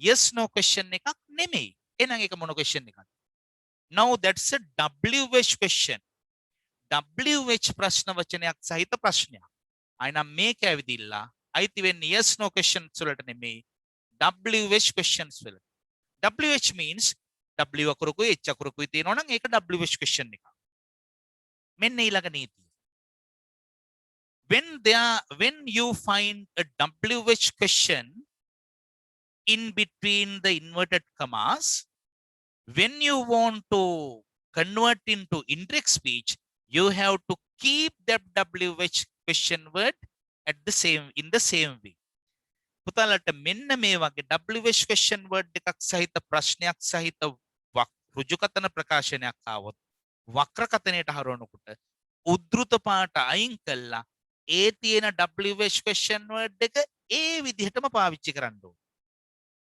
yes no question එකක් නෙමෙයි. එහෙනම් ඒක මොන question එකක්ද? Now that's a WH question. WH ප්‍රශ්න වචනයක් සහිත ප්‍රශ්නයක්. අයනම් මේක ඇවිදිලා අයිති වෙන්නේ yes no questions වලට නෙමෙයි WH questions වලට. WH means W අකුරකුයි H අකුරකුයි තියෙනවා නම් ඒක WH question එකක්. මෙන්න ඊළඟ නීතිය. When you find a WH question in between the inverted commas, when you want to convert into indirect speech, you have to keep that WH question word in the same way. පුතාලට මෙන්න මේ වගේ WH question word එකක් සහිත ප්‍රශ්නයක් සහිත රුජුකතන ප්‍රකාශනයක් ආවොත් වක්‍ර කතනයට හරවනකොට උද්දෘත පාඨ අයින් කළා ඒ තියෙන WH question word එක ඒ විදිහටම පාවිච්චි කරන්න ඕනේ.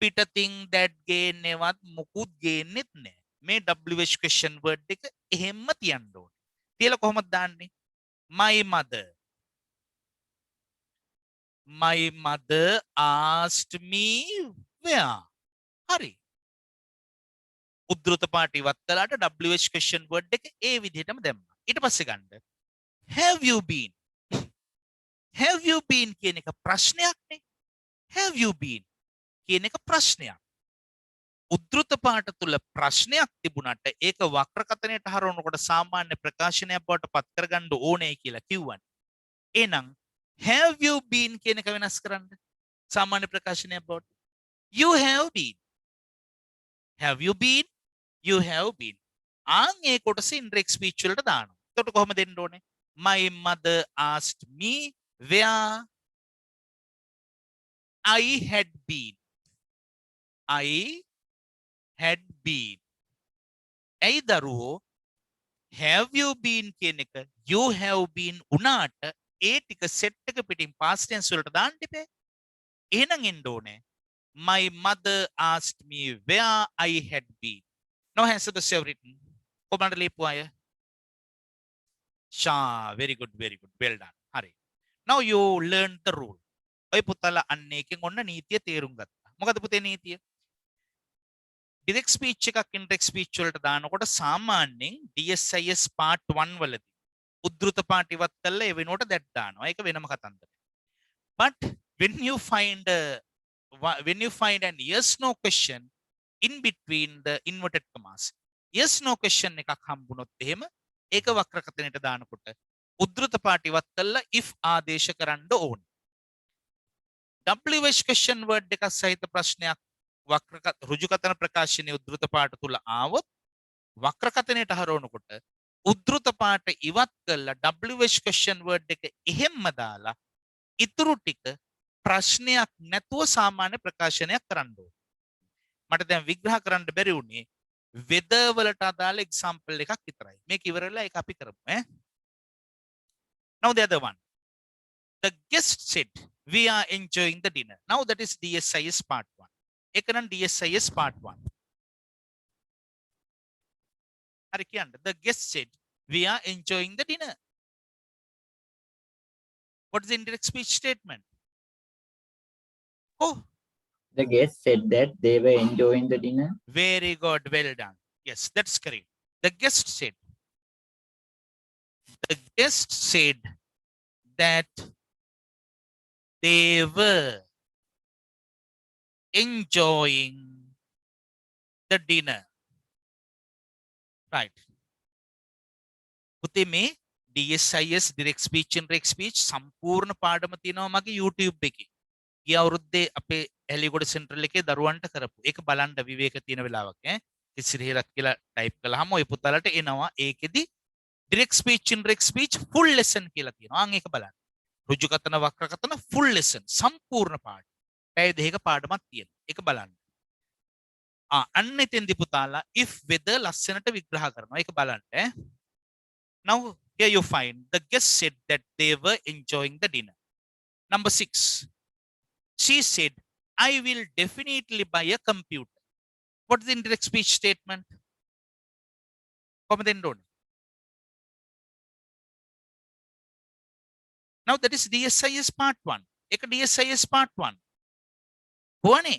පිටතින් that ගේන්නේවත් මුකුත් ගේන්නෙත් නෑ. මේ WH question word එක එහෙම්ම තියන්න ඕනේ. තියලා කොහොමද දාන්නේ? My mother asked me where. හරි. උද්දෘත පාඨ ඉවත් කළාට WH question word එක ඒ විදිහටම දැම්මා. ඊට පස්සේ ගන්න. Have you been? Have you been කියන එක ප්‍රශ්නයක් නේ. Have you been කියන එක ප්‍රශ්නයක්. උද්ෘත පාඨ තුල ප්‍රශ්නයක් තිබුණට ඒක වක්‍රකථනයට හරවනකොට සාමාන්‍ය ප්‍රකාශනයක් බවට පත් කරගන්න ඕනේ කියලා කිව්වනේ. එහෙනම් have you been කියන එක වෙනස් කරන්න. සාමාන්‍ය ප්‍රකාශනයක් බවට you have been. have you been? you have been. ආන් ඒ කොටස indirect speech වලට දානවා. එතකොට කොහොමද දෙන්න ඕනේ? My mother asked me where I had been. I had been. ඇයි දරුවෝ have you been කියන එක you have been උනාට ඒ ටික set එක පිටින් past tense වලට දාන්න ඉපේ. එහෙනම් එන්න ඕනේ my mother asked me where I had been. Now answer the written. කොහොමද ලියපු අය? Sha, very good, well done. හරි. Now you learn the rule. ඔය පුතලා අන්න එකෙන් ඔන්න නීතිය තේරුම් ගත්තා. මොකද පුතේ නීතිය? direct speech එකක් indirect speech වලට දානකොට සාමාන්‍යයෙන් DSIS part 1 වලදී උද්ෘත පාඨ ඉවත් කරලා ඒ වෙනුවට that දානවා. ඒක වෙනම කතන්දරයක්. But when you find an yes no question in between the inverted commas, yes no question එකක් හම්බුනොත් එහෙම ඒක වක්‍රකථනයට දානකොට උද්ෘත පාඨ ඉවත් කරලා if ආදේශ කරන්න ඕනේ. WH question word එකක් සහිත ප්‍රශ්නයක් රුජුකථන ප්‍රකාශනයේ උද්ෘත පාඨ තුල ආවොත් වක්‍රකථනයට හරවනකොට උද්ෘත පාඨ ඉවත් කරලා WH question word එක එහෙම්ම දාලා ඉතුරු ටික ප්‍රශ්නයක් නැතුව සාමාන්‍ය ප්‍රකාශනයක් කරන්න ඕනේ. මට දැන් විග්‍රහ කරන්න බැරි වුණේ weather වලට අදාළ example එකක් විතරයි. මේක ඉවරලා ඒක අපි කරමු ඈ. Now the other one. The guest said we are enjoying the dinner. Now that is DSIS part 1. ඒක නම් DSIS part 1. හරි කියන්න. The guest said we are enjoying the dinner. What is the indirect speech statement? Oh, The guest said that they were enjoying the dinner. very good, well done. Yes, that's correct. The guest said that they were enjoying the dinner. Right. පුතේ මේ DSIS direct speech indirect speech සම්පූර්ණ පාඩම තියෙනවා මගේ YouTube එකේ. ගිය අවුරුද්දේ අපේ ඇලිගොඩ සෙන්ටරල් එකේ දරුවන්ට කරපු. ඒක බලන්න විවේක තියෙන වෙලාවක ඈ. ඉසිරිහෙලක් කියලා ටයිප් කළාම ඔය පුතාලට එනවා. ඒකෙදි direct speech indirect speech full lesson කියලා තියෙනවා. ආන් ඒක බලන්න. රුජුකථන වක්‍රකථන full lesson සම්පූර්ණ පාඩම. පැය දෙකක පාඩමක් තියෙනවා. ඒක බලන්න. අන්න එතෙන්දි පුතාලා if weather ලස්සනට විග්‍රහ කරනවා. ඒක බලන්න ඈ. Now here you find the guest said that they were enjoying the dinner. Number 6. She said, I will definitely buy a computer. What is the indirect speech statement? Now that is DSIS part 1. Ek DSIS part 1. Huane.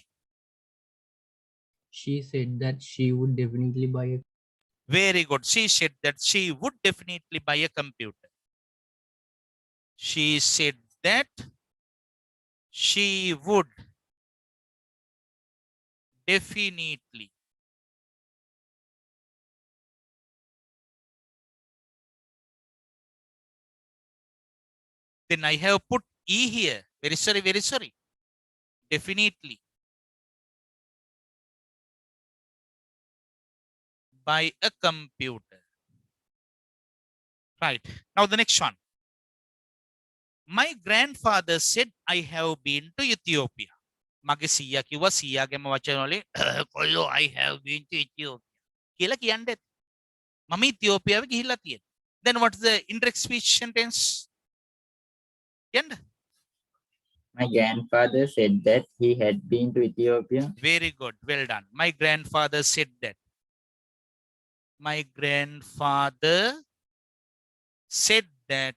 She said that she would definitely buy a Very good. She said that she would definitely buy a computer. She said that she would definitely then I have put E here. Very sorry. Definitely buy a computer. Right. Now the next one. My grandfather said I have been to Ethiopia. මගේ සීයා කිව්වා සීයාගේම වචන වලින් කොල්ලෝ I have been to Ethiopia කියලා කියන්න ඇති. මම ඉතියෝපියාවේ ගිහිල්ලා තියෙනවා. Then what is the indirect speech sentence? කියන්න. My grandfather said that he had been to Ethiopia. Very good. Well done. My grandfather said that. My grandfather said that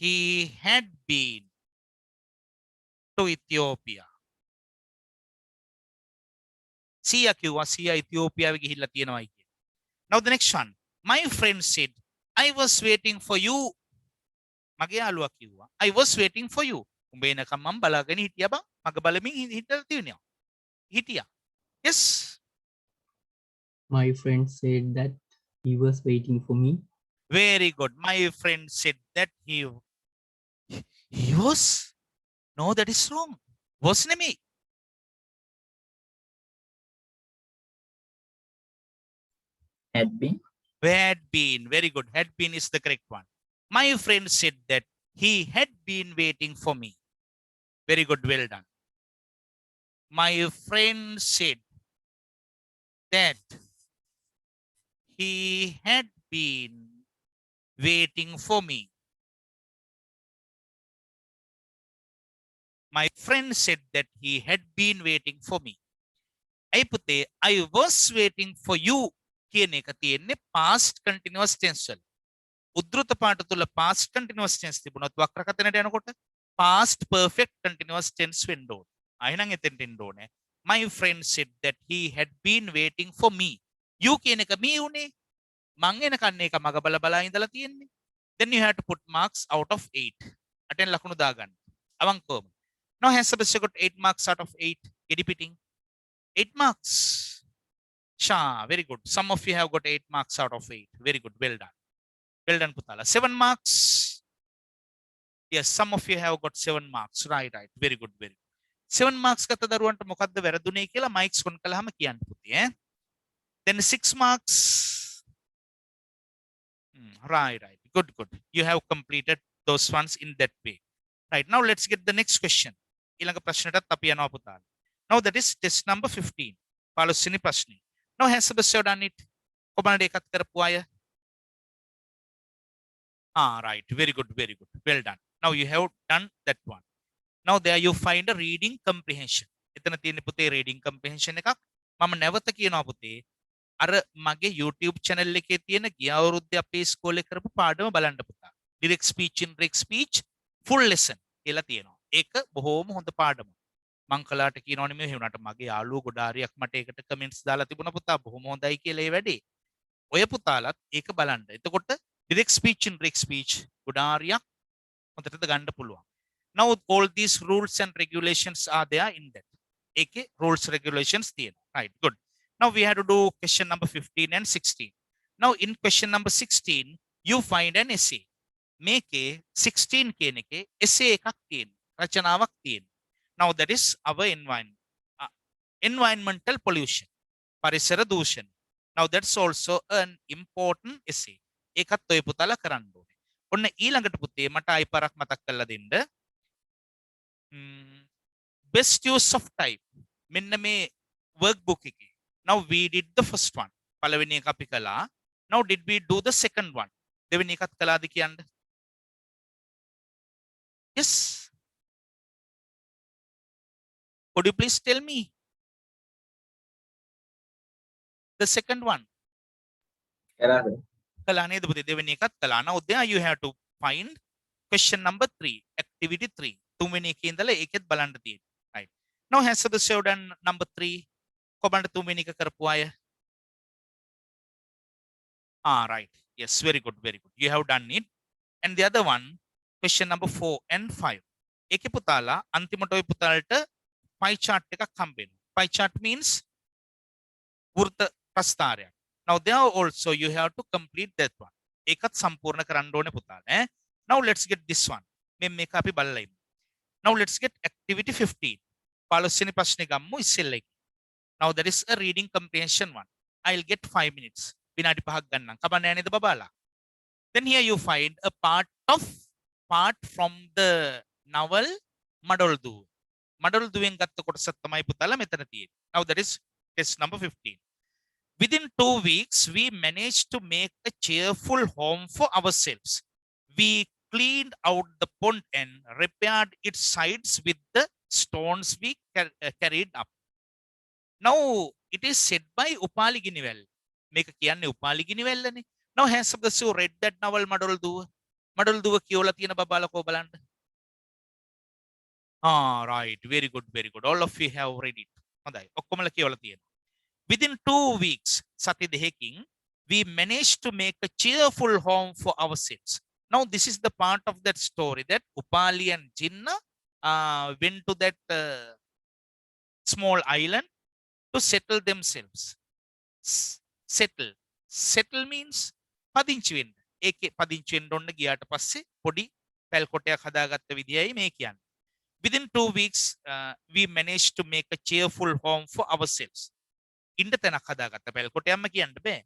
he had been to Ethiopia. Siya kiwa siya Ethiopia gihilla තියෙනවා කිය. Now the next one. My friend said I was waiting for you. මගේ යාළුවා කිව්වා I was waiting for you. උඹ එනකම් මම බලාගෙන හිටියා බං. මග බලමින් හිටලා තියෙනවා. හිටියා. Yes. My friend said that he was waiting for me. Very good. My friend said that he was. No, that is wrong. Wasn't me. Had been. Had been. Very good. Had been is the correct one. My friend said that he had been waiting for me. Very good. Well done. My friend said that he had been waiting for me. My friend said that he had been waiting for me. ඇයි පුතේ I was waiting for you කියන එක තියෙන්නේ past continuous tense වල. උද්දෘත පාඨ තුල past continuous tense තිබුණොත් වක්‍රකතනට යනකොට past perfect continuous tense වෙන්න ඕනේ. ආයෙනම් එතෙන්ට එන්න ඕනේ. My friend said that he had been waiting for me. You කියන එක me උනේ. මං එනකන් ඒක මග බල බලා ඉඳලා තියෙන්නේ. Then you have to put marks out of 8. අටෙන් ලකුණු දාගන්න. අවංකවම. Now has Sebastian got 8 marks out of 8? Repeating. 8 marks. Sha, very good. Some of you have got 8 marks out of 8. Very good. Well done. Well done, Putala. 7 marks. Yes, some of you have got 7 marks. Right, right. Very good, very good. 7 marks ගත දරුවන්ට මොකද්ද වැරදුනේ කියලා mics on කළාම කියන්න පුතේ ඈ. Then 6 marks. Right, right. Good, good. You have completed those ones in that way. Right. Now let's get the next question. ඊළඟ ප්‍රශ්නටත් අපි යනවා පුතාලා. Now that is test number 15. 15 ප්‍රශ්නේ. Now has Sebastian done it? කොබලට එකත් කරපු අය? Right. Very good, very good. Well done. Now you have done that one. Now there you find a reading comprehension. එතන තියෙන පුතේ reading comprehension එකක්. මම නැවත කියනවා පුතේ. අර මගේ YouTube channel එකේ තියෙන ගිය අවුරුද්දේ අපේ ඉස්කෝලේ කරපු පාඩම බලන්න පුතා. Direct speech, indirect speech, full lesson කියලා තියෙනවා. ඒක බොහොම හොඳ පාඩමක්. මං කලාට කියනවනේ මේ වුණාට මගේ යාළුවෝ ගොඩාරියක් මට ඒකට කමෙන්ට්ස් දාලා තිබුණා පුතා බොහොම හොඳයි කියලා ඒ වැඩේ. ඔය පුතාලත් ඒක බලන්න. එතකොට direct speech indirect speech ගොඩාරියක් හොඳටද ගන්න පුළුවන්. Now all these rules and regulations are there in that. ඒකේ rules regulations තියෙනවා. Right, good. Now we have to do question number 15 and 16. Now in question number 16 you find an essay. මේකේ 16 කියන එකේ essay එකක් තියෙනවා. රචනාවක් තියෙනවා. Now that is our environment. Environmental pollution. Parisara dushan. Now that's also an important essay. ඒකත් ඔය පුතාලා කරන්න ඕනේ. ඔන්න ඊළඟට පුතේ මට ආයි පාරක් මතක් කරලා දෙන්න. Best use of time. මෙන්න මේ workbook එකේ. Now we did the first one. පළවෙනි එක අපි කළා. Now did we do the second one? දෙවෙනි එකත් කළාද කියන්න? Yes. Could you please tell me? The second one. කරාද? කළා නේද පුතේ දෙවෙනි එකත් කළා. Now there you have to find question number 3, activity 3. තුන්වෙනි එකේ ඉඳලා ඒකෙත් බලන්න තියෙනවා. Right. Now has the show done number 3. කොබලට තුන්වෙනි එක කරපු අය? Right. Yes, very good, very good. You have done it. And the other one, question number 4 and 5. ඒකේ පුතාලා අන්තිමට ඔය පුතාලට pie chart එකක් හම්බෙනවා. Pie chart means වෘත්ත ප්‍රස්ථාරයක්. Now there also you have to complete that one. ඒකත් සම්පූර්ණ කරන්න ඕනේ පුතාලා ඈ. Now let's get this one. මේ මේක අපි බලලා ඉමු. Now let's get activity 15. 15 ප්‍රශ්නේ ගමු ඉස්සෙල්ලා එක. Now there is a reading comprehension one. I'll get 5 minutes. විනාඩි 5ක් ගන්නම්. කබන්නේ නේද බබාලා? Then here you find a part from the novel Madoldu. Madolduවෙන් ගත්ත කොටසක් තමයි පුතාලා මෙතන තියෙන්නේ. Now that is test number 15. Within 2 weeks, we managed to make a cheerful home for ourselves. We cleaned out the pond and repaired its sides with the stones we carried up. Now, it is said by Upali Ginivel. Make a kiyanne Upali Ginivellane. Now, has the so read that novel Madolduwa? Madolduwa kiyola tiyena babala ko balanda. Right. Very good, very good. All of you have read it. Hondai. Okkomala kiyola tiyena. Within 2 weeks, Sati Deheking, we managed to make a cheerful home for ourselves. Now, this is the part of that story that Upali and Jinnah went to that small island to settle themselves. Settle. Settle means පදිංචි වෙන්න. ඒකේ පදිංචි වෙන්න ඕන ගියාට පස්සේ පොඩි පැල් කොටයක් හදාගත්ත විදියයි මේ කියන්නේ. Within 2 weeks, we managed to make a cheerful home for ourselves. ඉන්න තැනක් හදාගත්ත පැල් කොටයක්ම කියන්න බෑ.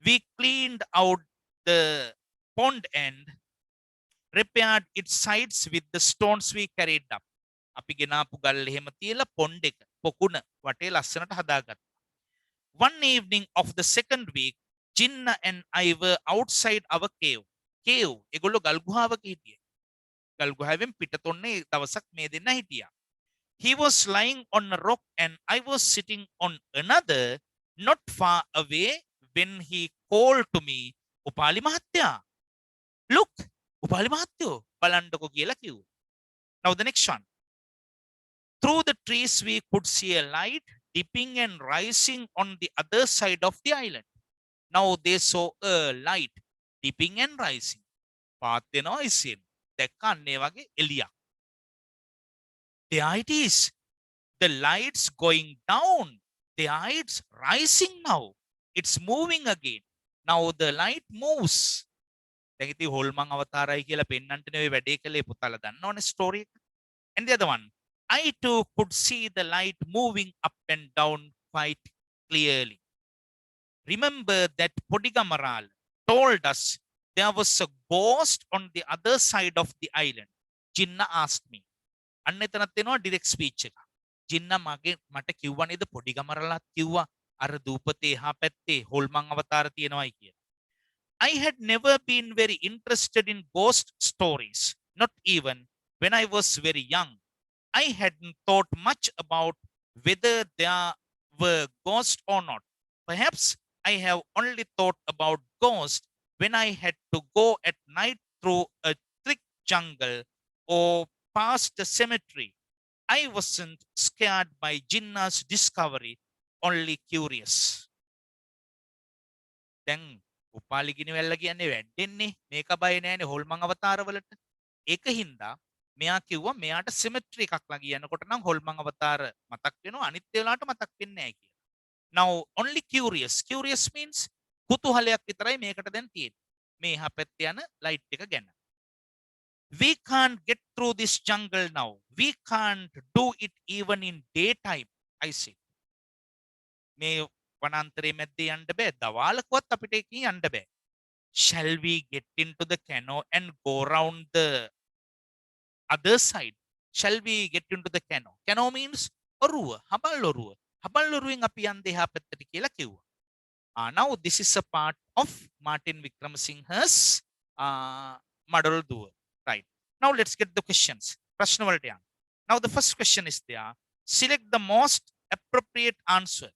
We cleaned out the pond and repaired its sides with the stones we carried up. අපි ගෙනාපු ගල් එහෙම තියලා පොන්ඩ් එක පොකුණ වටේ ලස්සනට හදාගත්තා. One evening of the second week, Jinnah and I were outside our cave. Cave. ඒගොල්ලෝ ගල් ගුහාවක හිටියේ. ගල් ගුහාවෙන් පිටතොන්නේ දවසක් මේ දෙන්න හිටියා. He was lying on a rock and I was sitting on another, not far away, when he called to me, "Upali Mahatya, look, Upali Mahatya, බලන්නකෝ කියලා කිව්වා. Now the next one. Through the trees we could see a light dipping and rising on the other side of the island. Now they saw a light dipping and rising. පාත් වෙනවා ඉස්සෙන්. දැක්කන්නේ වගේ එළියක්. There it is. The light's going down. There it's rising now. It's moving again. Now the light moves. දැන් ඉතින් හොල්මන් අවතාරයි කියලා පෙන්නන්න නෙවෙයි වැඩේ කළේ පුතාලා දන්නවනේ ස්ටෝරි එක. And the other one. I too could see the light moving up and down quite clearly. Remember that Podigamarala told us there was a ghost on the other side of the island. Jinnah asked me. අන්න එතනත් එනවා direct speech එක. Jinnah මට කිව්වා නේද පොඩිගමරලාත් කිව්වා අර දූපතේ එහා පැත්තේ හොල්මන් අවතාර තියෙනවායි කියලා. I had never been very interested in ghost stories, not even when I was very young. I hadn't thought much about whether there were ghosts or not. Perhaps I have only thought about ghosts when I had to go at night through a thick jungle or past a cemetery. I wasn't scared by Jinnah's discovery, only curious. දැන් උපාලි ගිනිවැල්ල කියන්නේ වැඩෙන්නේ මේක බය නෑනේ හොල්මන් අවතාරවලට. ඒක හින්දා මෙයා කිව්වා මෙයාට සිමෙට්‍රි එකක් ළඟ යනකොට නම් හොල්මන් අවතාර මතක් වෙනවා අනිත් වෙලාවට මතක් වෙන්නේ නැහැ කියලා. Now only curious. Curious means කුතුහලයක් විතරයි මේකට දැන් තියෙන්නේ. මේ එහා පැත්තේ යන ලයිට් එක ගැන. We can't get through this jungle now. We can't do it even in daytime, I said. මේ වනාන්තරයේ මැද්දේ යන්න බෑ. දවාලකවත් අපිට එකකින් යන්න බෑ. Shall we get into the canoe and go round the other side? Shall we get into the canoe? Canoe means ඔරුව, හබල් ඔරුව. හබල් ඔරුවෙන් අපි යන්නේ එහා පැත්තට කියලා කිව්වා. Now this is a part of Martin Wickramasinghe's Madal Duwa. Right. Now let's get the questions. Prashna වලට යන්න. Now the first question is there. Select the most appropriate answer.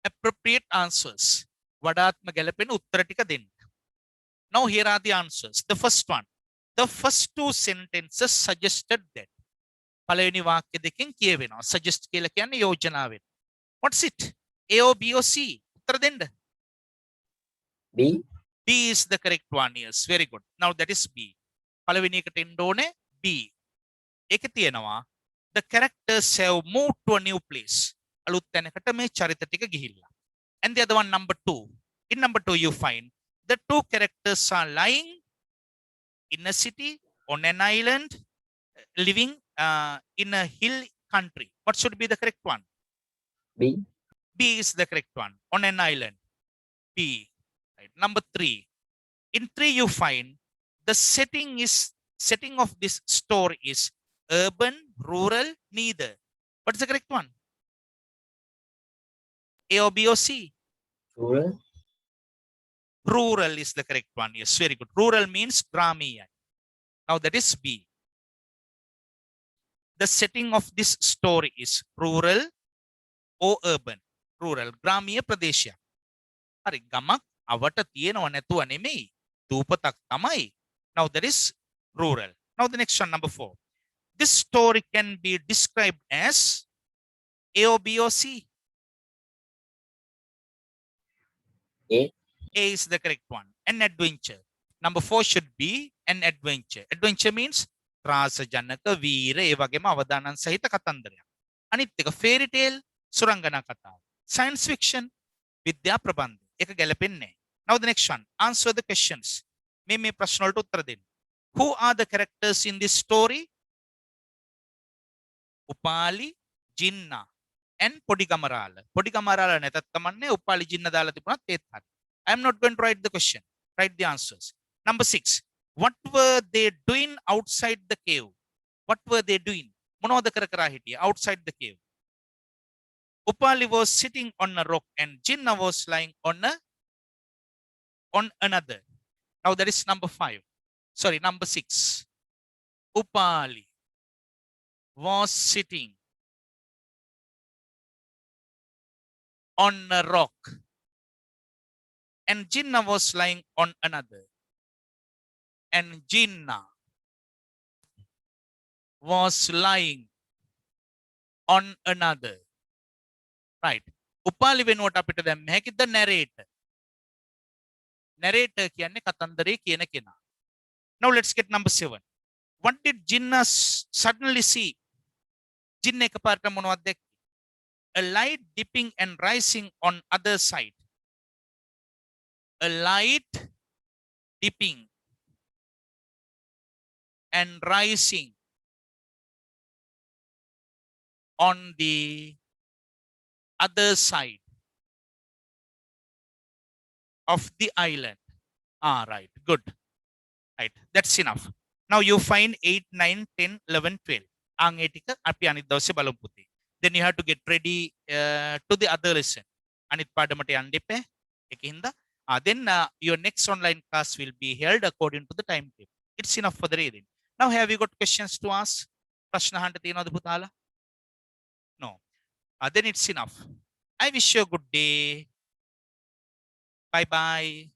Appropriate answers. වඩාත්ම ගැලපෙන උත්තර ටික දෙන්න. Now here are the answers. The first one. The first two sentences suggested that. පළවෙනි වාක්‍ය දෙකෙන් කියවෙනවා. Suggest කියලා කියන්නේ යෝජනාවෙන්. What's it? A or B or C? උත්තර දෙන්න. B. B is the correct one. Yes, very good. Now that is B. පළවෙනි එකට එන්න ඕනේ B. ඒකේ තියෙනවා the characters have moved to a new place. අලුත් තැනකට මේ චරිත ටික ගිහිල්ලා. And the other one, number 2. In number 2 you find the two characters are lying in a city on an island, living in a hill country. What should be the correct one? B. B is the correct one. On an island. B. Right. Number 3. In 3 you find the setting of this story is urban, rural, neither. What's the correct one? A or B or C? Rural. Rural is the correct one. Yes, very good. Rural means Gramiya. Now that is B. The setting of this story is rural or urban. Rural. Gramiya Pradesha. හරි ගමක් අවට තියෙනව නැතුව නෙමෙයි. දූපතක් තමයි. Now that is rural. Now the next one, number 4. This story can be described as A or B or C. A. A is the correct one. An adventure. Number 4 should be an adventure. Adventure means ත්‍රාසජනක වීර ඒ වගේම අවදානන් සහිත කතන්දරයක්. අනිත් එක fairy tale සුරංගනා කතාව. science fiction විද්‍යා ප්‍රබන්ධ. ඒක ගැලපෙන්නේ නැහැ. Now the next one. Answer the questions. මේ ප්‍රශ්න වලට උත්තර දෙන්න. Who are the characters in this story? Upali, ජින්නා and පොඩිගමරාල. පොඩිගමරාල නැතත් කමන්නේ උපාලි ජින්න දාලා තිබුණත් ඒත් හරි. I am not going to write the question. Write the answers. Number 6. What were they doing outside the cave? What were they doing? මොනවද කර කර හිටියේ outside the cave? Upali was sitting on a rock and Jinnah was lying on another. Now that is number 5. Sorry, number 6. Upali was sitting on a rock and Jinnah was lying on another. And Jinnah was lying on another. Right. Upali වෙනුවට අපිට දැම්ම හැකි the narrator. Narrator කියන්නේ කතන්දරේ කියන කෙනා. Now let's get number 7. What did Jinnah suddenly see? Jinnah එකපාරට මොනවද දැක්කේ? A light dipping and rising on other side. A light dipping and rising on the other side of the island. Right. Good. Right. That's enough. Now you find 8, 9, 10, 11, 12. Ang etika api anit dawse balom puti. Then you have to get ready to the other lesson. Anit padamata yන්න එපා. Ekinda. Then your next online class will be held according to the timetable. It's enough for the reading. Now have you got questions to ask? ප්‍රශ්න අහන්න තියෙනවද පුතාලා? No. Then it's enough. I wish you a good day. Bye bye.